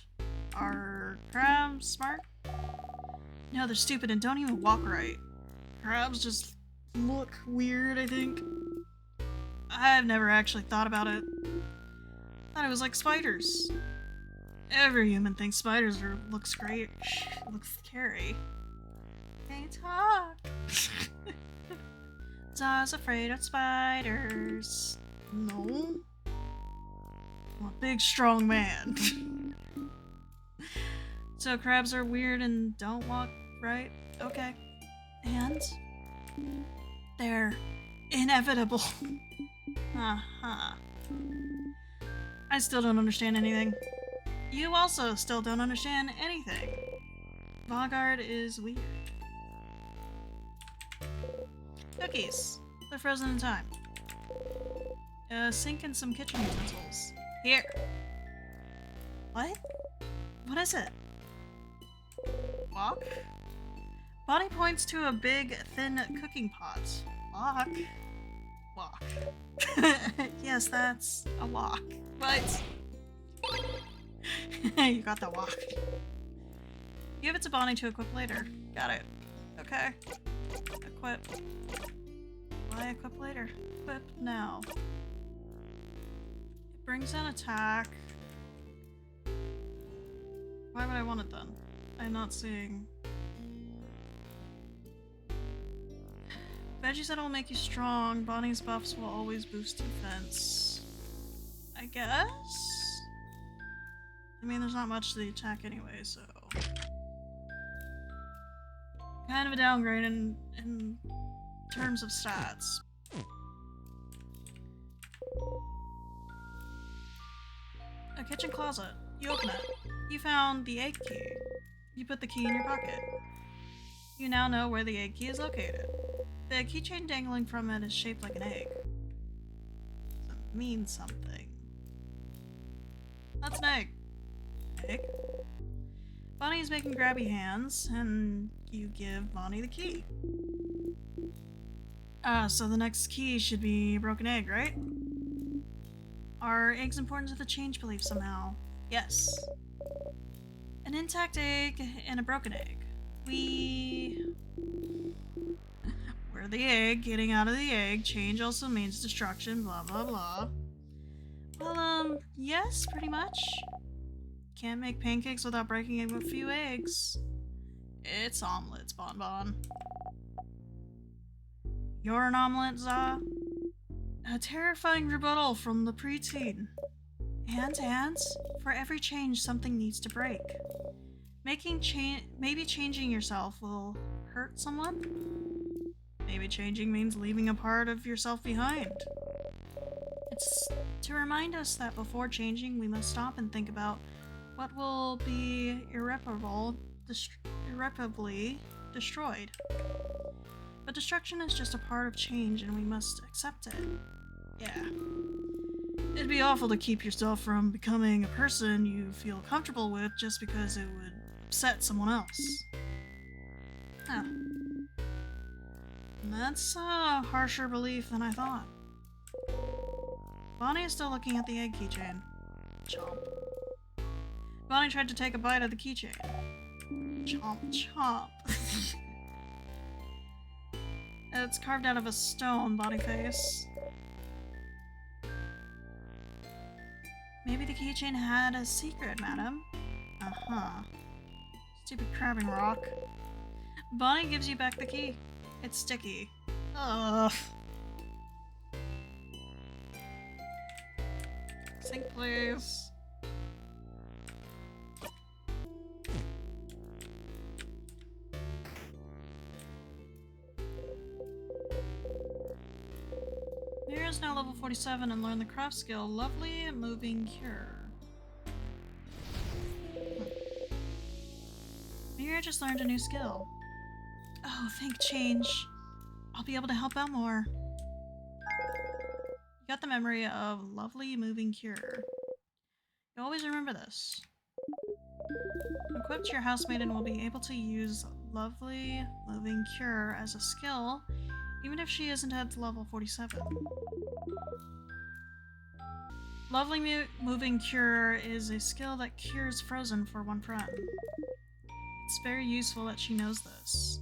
Are crabs smart? No, they're stupid and don't even walk right. Crabs just look weird, I think. I've never actually thought about it. Thought it was like spiders. Every human thinks spiders look scary. They talk. Za's afraid of spiders. No. I'm a big, strong man. So crabs are weird and don't walk right? Okay. And they're inevitable. Uh-huh. I still don't understand anything. You also still don't understand anything. Vagard is weird. Cookies. They're frozen in time. Sink and some kitchen utensils. Here. What? What is it? Wok? Bonnie points to a big, thin cooking pot. Wok? Wok. Yes, that's a wok. But you got the wok. Give it to Bonnie to equip later. Got it. Okay. Equip. Why equip later? Equip now. It brings an attack. Why would I want it then? I'm not seeing. Veggie said it will make you strong. Bonnie's buffs will always boost defense. I guess? I mean, there's not much to the attack anyway, so. Kind of a downgrade in terms of stats. A kitchen closet. You open it. You found the egg key. You put the key in your pocket. You now know where the egg key is located. The keychain dangling from it is shaped like an egg. Does it mean something? That's an egg. Egg? Bonnie is making grabby hands, and you give Bonnie the key. So the next key should be a broken egg, right? Are eggs important to the change belief somehow? Yes. An intact egg and a broken egg. We're the egg, getting out of the egg. Change also means destruction, blah blah blah. Well, yes, pretty much. Can't make pancakes without breaking a few eggs. It's omelets, Bonbon. You're an omelet, Za? A terrifying rebuttal from the preteen. And, for every change, something needs to break. Maybe changing yourself will hurt someone? Maybe changing means leaving a part of yourself behind. It's to remind us that before changing, we must stop and think about what will be irreparably destroyed. But destruction is just a part of change and we must accept it. Yeah. It'd be awful to keep yourself from becoming a person you feel comfortable with just because it would upset someone else. Huh. That's a harsher belief than I thought. Bonnie is still looking at the egg keychain. Chomp. Bonnie tried to take a bite of the keychain. Chomp, chomp. It's carved out of a stone, Bonnie face. Maybe the keychain had a secret, madam. Uh-huh. Stupid crabbing rock. Bonnie gives you back the key. It's sticky. Ugh. Sink, please. Mira's now level 47 and learned the craft skill Lovely Moving Cure. Mira just learned a new skill. Oh, thank change. I'll be able to help out more. You got the memory of Lovely Moving Cure. You always remember this. Equipped, your housemaiden will be able to use Lovely Moving Cure as a skill, even if she isn't at level 47. Lovely Moving Cure is a skill that cures frozen for one friend. It's very useful that she knows this.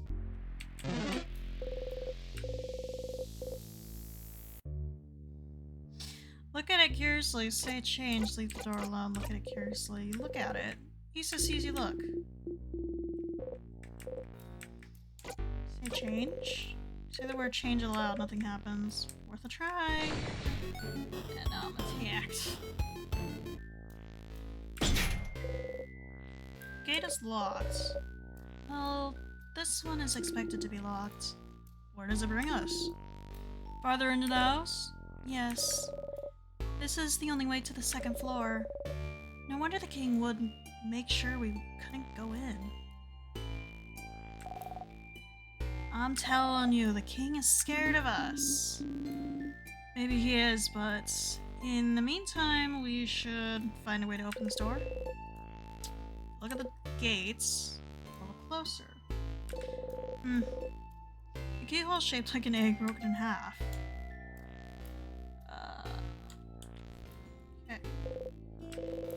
Look at it curiously. Say change. Leave the door alone. Look at it curiously. Look at it. Issa sees you look. Say change. Say the word change aloud. Nothing happens. Worth a try. And attacked. Gate is locked. Well, this one is expected to be locked. Where does it bring us? Farther into the house? Yes. This is the only way to the second floor. No wonder the king would make sure we couldn't go in. I'm telling you, the king is scared of us. Maybe he is, but in the meantime, we should find a way to open this door. Look at the gates. A little closer. The keyhole is shaped like an egg broken in half. Okay.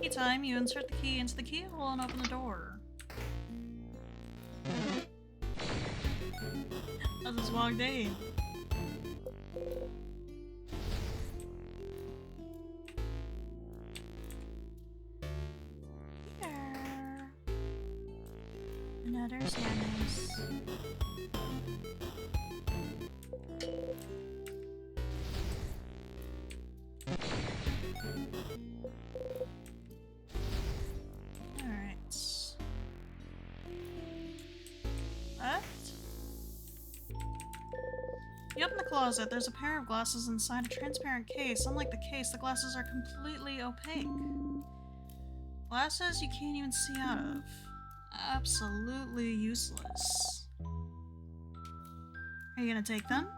Key time, you insert the key into the keyhole and open the door. I just walked in. Here. Another sadness. You open the closet, there's a pair of glasses inside a transparent case. Unlike the case, the glasses are completely opaque. Glasses you can't even see out of. Absolutely useless. Are you gonna take them?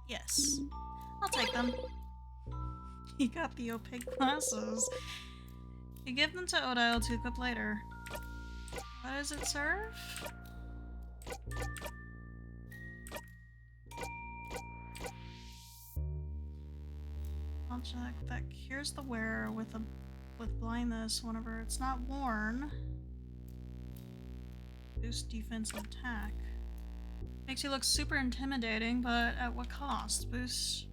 Yes. I'll take them. You got the opaque glasses. You give them to Odile to equip later. What does it serve? Object that cures the wearer with blindness whenever it's not worn. Boost defense and attack. Makes you look super intimidating, but at what cost? Boosts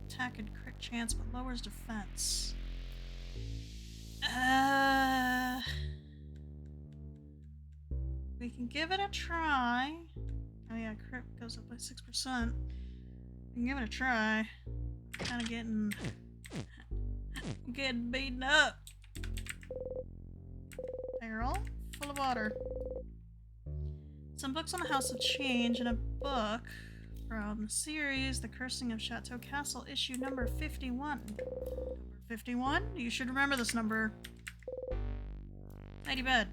attack and crit chance, but lowers defense. We can give it a try. Oh yeah, crit goes up by 6%. We can give it a try. Kind of getting beaten up. Barrel full of water. Some books on the House of Change and a book from the series The Cursing of Chateau Castle, issue number 51. Number 51? You should remember this number. Nighty bed.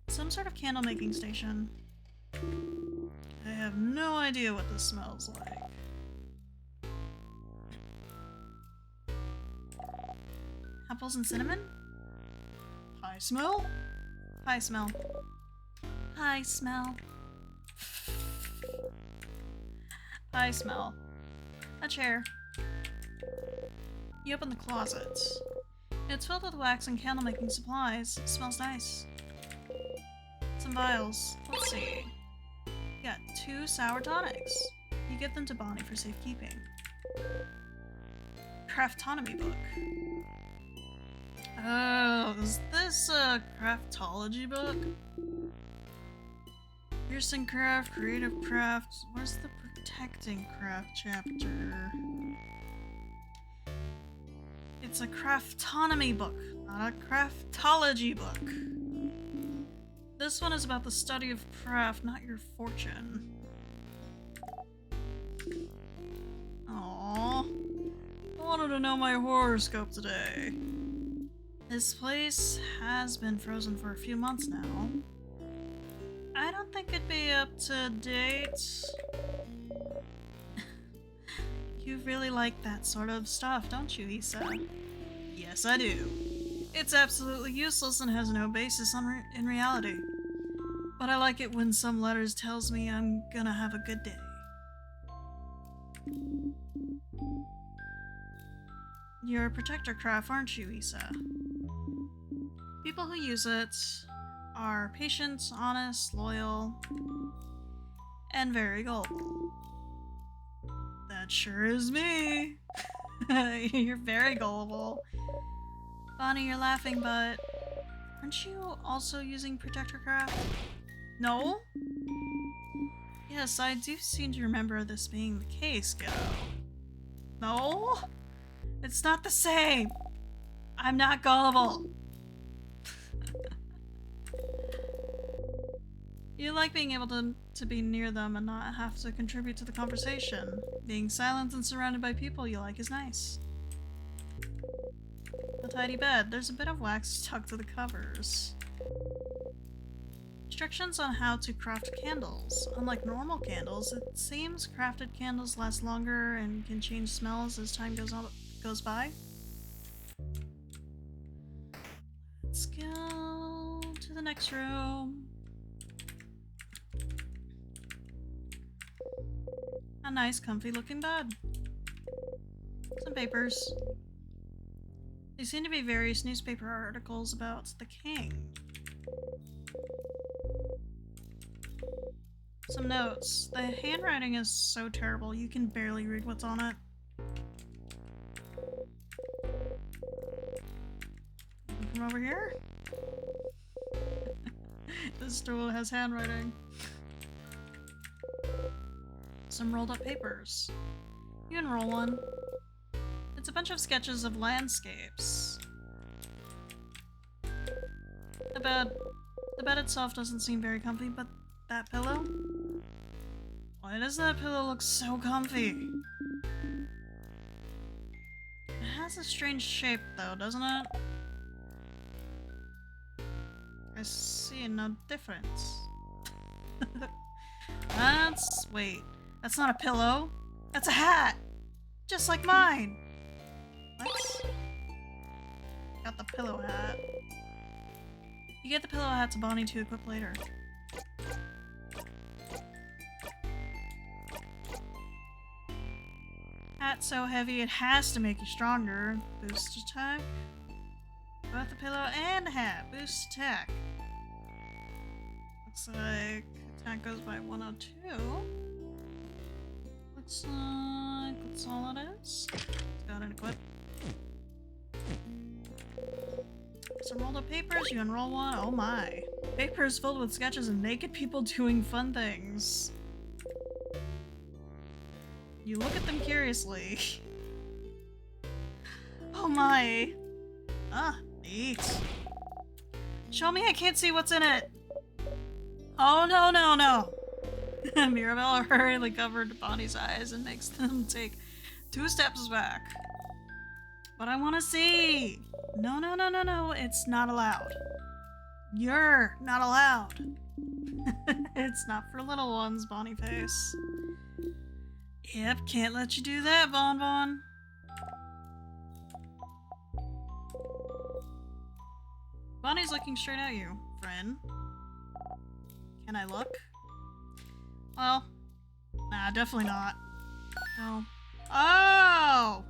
Some sort of candle making station. I have no idea what this smells like. Apples and cinnamon? Pie smell? Pie smell. Pie smell. Pie smell. A chair. You open the closet. It's filled with wax and candle making supplies. It smells nice. Some vials. Let's see. You got 2 sour tonics. You give them to Bonnie for safekeeping. Craftonomy book. Oh, is this a craftology book? Piercing craft, creative craft. Where's the protecting craft chapter? It's a craftonomy book, not a craftology book. This one is about the study of craft, not your fortune. Aww. I wanted to know my horoscope today. This place has been frozen for a few months now. I don't think it'd be up to date. You really like that sort of stuff, don't you, Issa? Yes, I do. It's absolutely useless and has no basis in reality. But I like it when some letters tells me I'm gonna have a good day. You're a protector craft, aren't you, Issa? People who use it are patient, honest, loyal, and very gullible. That sure is me. You're very gullible. Bonnie, you're laughing, but aren't you also using protector craft? No? Yes, I do seem to remember this being the case, Go. No? It's not the same. I'm not gullible. You like being able to be near them and not have to contribute to the conversation. Being silent and surrounded by people you like is nice. A tidy bed. There's a bit of wax stuck to the covers. Instructions on how to craft candles. Unlike normal candles, it seems crafted candles last longer and can change smells as time goes by. Let's go to the next room. A nice, comfy looking bed. Some papers. There seem to be various newspaper articles about the king. Some notes. The handwriting is so terrible, you can barely read what's on it. From over here? This stool has handwriting. Some rolled up papers. You unroll one. It's a bunch of sketches of landscapes. The bed itself doesn't seem very comfy, but that pillow? Why does that pillow look so comfy? It has a strange shape though, doesn't it? I see no difference. Wait. That's not a pillow. That's a hat! Just like mine! What? Got the pillow hat. You get the pillow hat to Bonnie to equip later. Hat so heavy it has to make you stronger. Boost attack. Both the pillow and the hat. Boost attack. Looks like attack goes by 102. Looks like that's all it is. Let's go ahead and equip. Some rolled up papers, you unroll one. Oh my. Papers filled with sketches of naked people doing fun things. You look at them curiously. Oh my. Ah, neat. Show me, I can't see what's in it. Oh no, no, no. Mirabelle hurriedly covered Bonnie's eyes and makes them take 2 steps back. But I want to see. No, no, no, no, no. It's not allowed. You're not allowed. It's not for little ones, Bonnie face. Yep, can't let you do that, Bon Bon. Bonnie's looking straight at you, friend. Can I look? Well, nah, definitely not. No. Oh!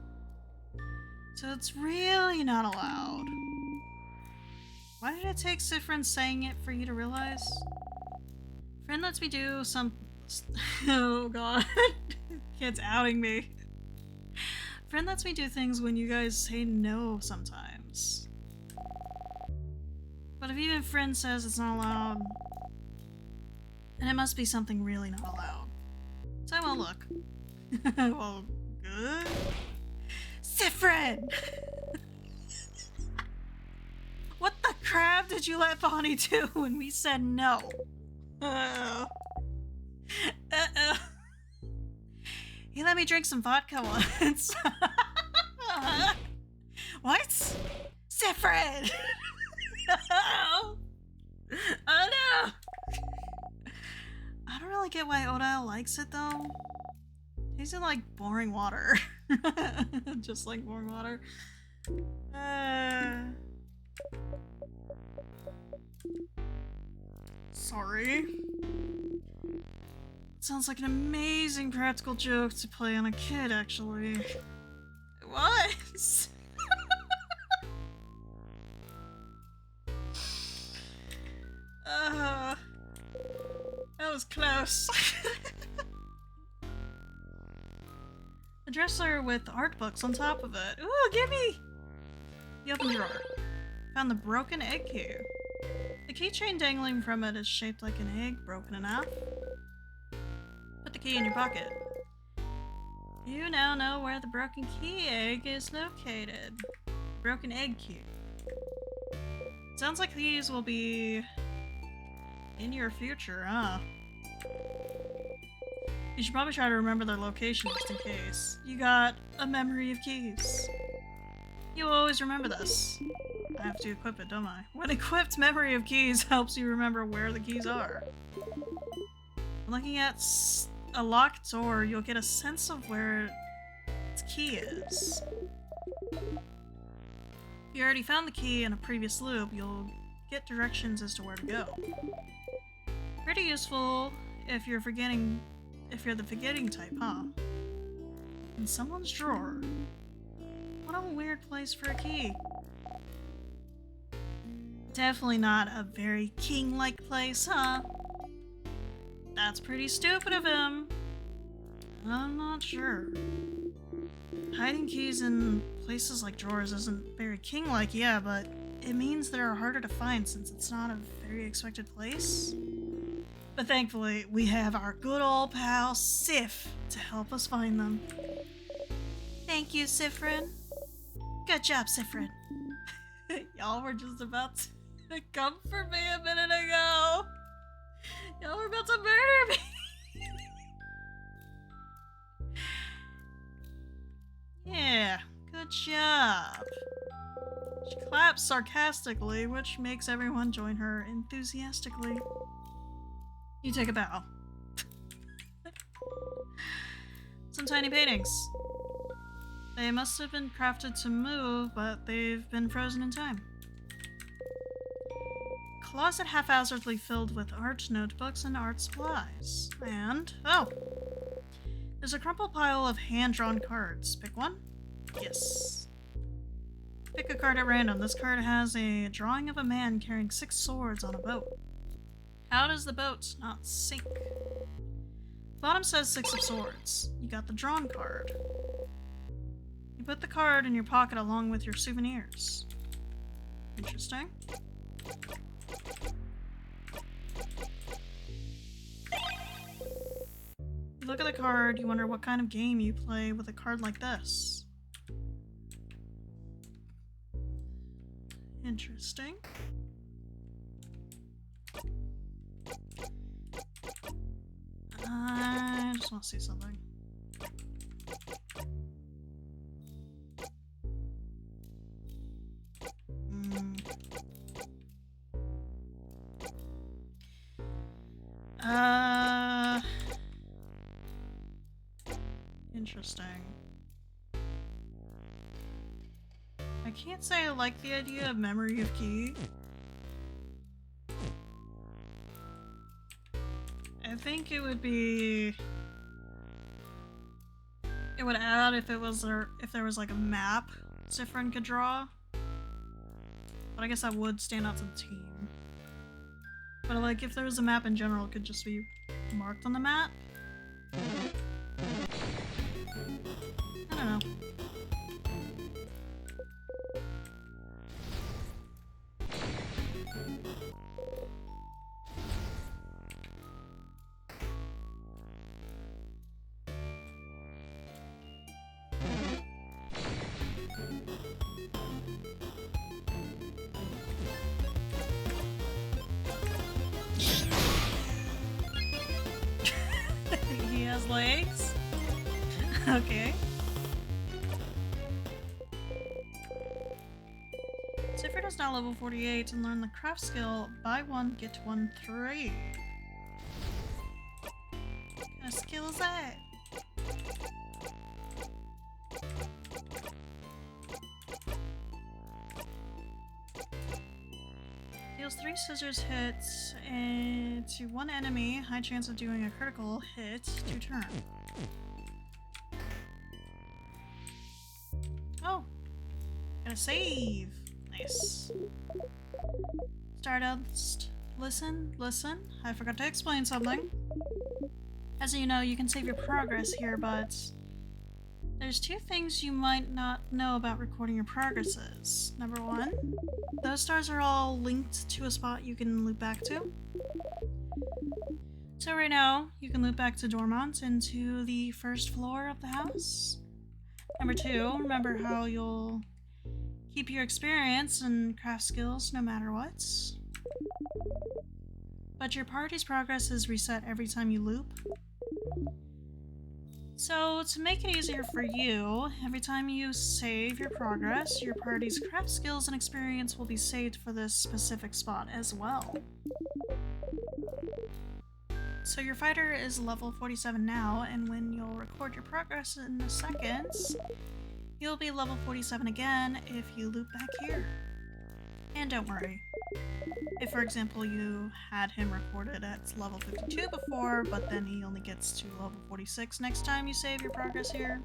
So it's really not allowed. Why did it take Sifrin saying it for you to realize? Friend lets me do some... Oh god. Kid's outing me. Friend lets me do things when you guys say no sometimes. But if even friend says it's not allowed, then it must be something really not allowed. So I won't look. Well, good. Sifrin! What the crap did you let Bonnie do when we said no? Uh-oh. He let me drink some vodka once. What? Sifrin! Oh no! I don't really get why Odile likes it though. Tastes like boring water. Just like boring water. Sorry. Sounds like an amazing practical joke to play on a kid, actually. It was! That was close. A dresser with art books on top of it. Ooh, gimme! The open drawer. Found the broken egg key. The keychain dangling from it is shaped like an egg, broken in half. Put the key in your pocket. You now know where the broken key egg is located. Broken egg key. Sounds like these will be in your future, huh? You should probably try to remember their location just in case. You got a memory of keys. You will always remember this. I have to equip it, don't I? When equipped, memory of keys helps you remember where the keys are. Looking at a locked door, you'll get a sense of where its key is. If you already found the key in a previous loop, you'll get directions as to where to go. Pretty useful if you're the forgetting type, huh? In someone's drawer. What a weird place for a key. Definitely not a very king-like place, huh? That's pretty stupid of him. I'm not sure. Hiding keys in places like drawers isn't very king-like, yeah, but it means they're harder to find since it's not a very expected place. But thankfully, we have our good old pal Sif to help us find them. Thank you, Sifrin. Good job, Sifrin. Y'all were just about to come for me a minute ago. Y'all were about to murder me. Yeah, good job. She claps sarcastically, which makes everyone join her enthusiastically. You take a bow. Some tiny paintings. They must have been crafted to move, but they've been frozen in time. Closet haphazardly filled with art notebooks and art supplies. And, oh! There's a crumpled pile of hand-drawn cards. Pick one? Yes. Pick a card at random. This card has a drawing of a man carrying 6 swords on a boat. How does the boat not sink? Bottom says 6 of swords. You got the drawn card. You put the card in your pocket along with your souvenirs. Interesting. You look at the card, you wonder what kind of game you play with a card like this. Interesting. I just want to see something. Interesting. I can't say I like the idea of memory of key. I think it would be... It would add if there was like a map Sifrin could draw. But I guess that would stand out to the team. But like if there was a map in general, it could just be marked on the map. I don't know. He has legs? Okay. Sifrin is now level 48 and learn the craft skill buy one, get one free. What kind of skill is that? Deals 3 scissors hits and to one enemy, high chance of doing a critical hit to turn. Oh, gotta save. Nice. Stardust, listen. I forgot to explain something. As you know, you can save your progress here, but there's 2 things you might not know about recording your progresses. Number 1, those stars are all linked to a spot you can loop back to. So right now, you can loop back to Dormont and to the first floor of the house. Number 2, remember how you'll keep your experience and craft skills no matter what. But your party's progress is reset every time you loop. So to make it easier for you, every time you save your progress, your party's craft skills and experience will be saved for this specific spot as well. So your fighter is level 47 now, and when you'll record your progress in a second, you'll be level 47 again if you loop back here. And don't worry. If, for example, you had him recorded at level 52 before, but then he only gets to level 46 next time you save your progress here,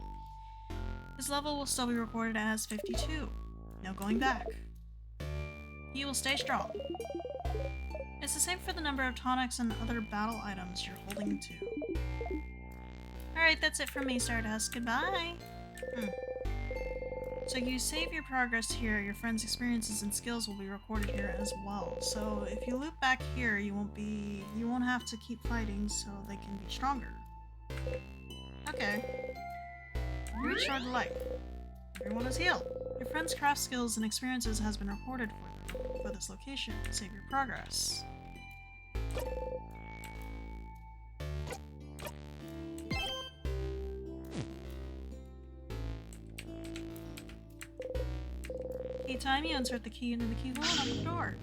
his level will still be recorded as 52. No going back. He will stay strong. It's the same for the number of tonics and other battle items you're holding to. Alright, that's it from me, Stardust. Goodbye! So you save your progress here, your friend's experiences and skills will be recorded here as well. So if you loop back here, you won't have to keep fighting so they can be stronger. Okay. You restored the light. Everyone is healed. Your friend's craft skills and experiences has been recorded for this location. Save your progress. Key time, you insert the key into the keyhole and open the door.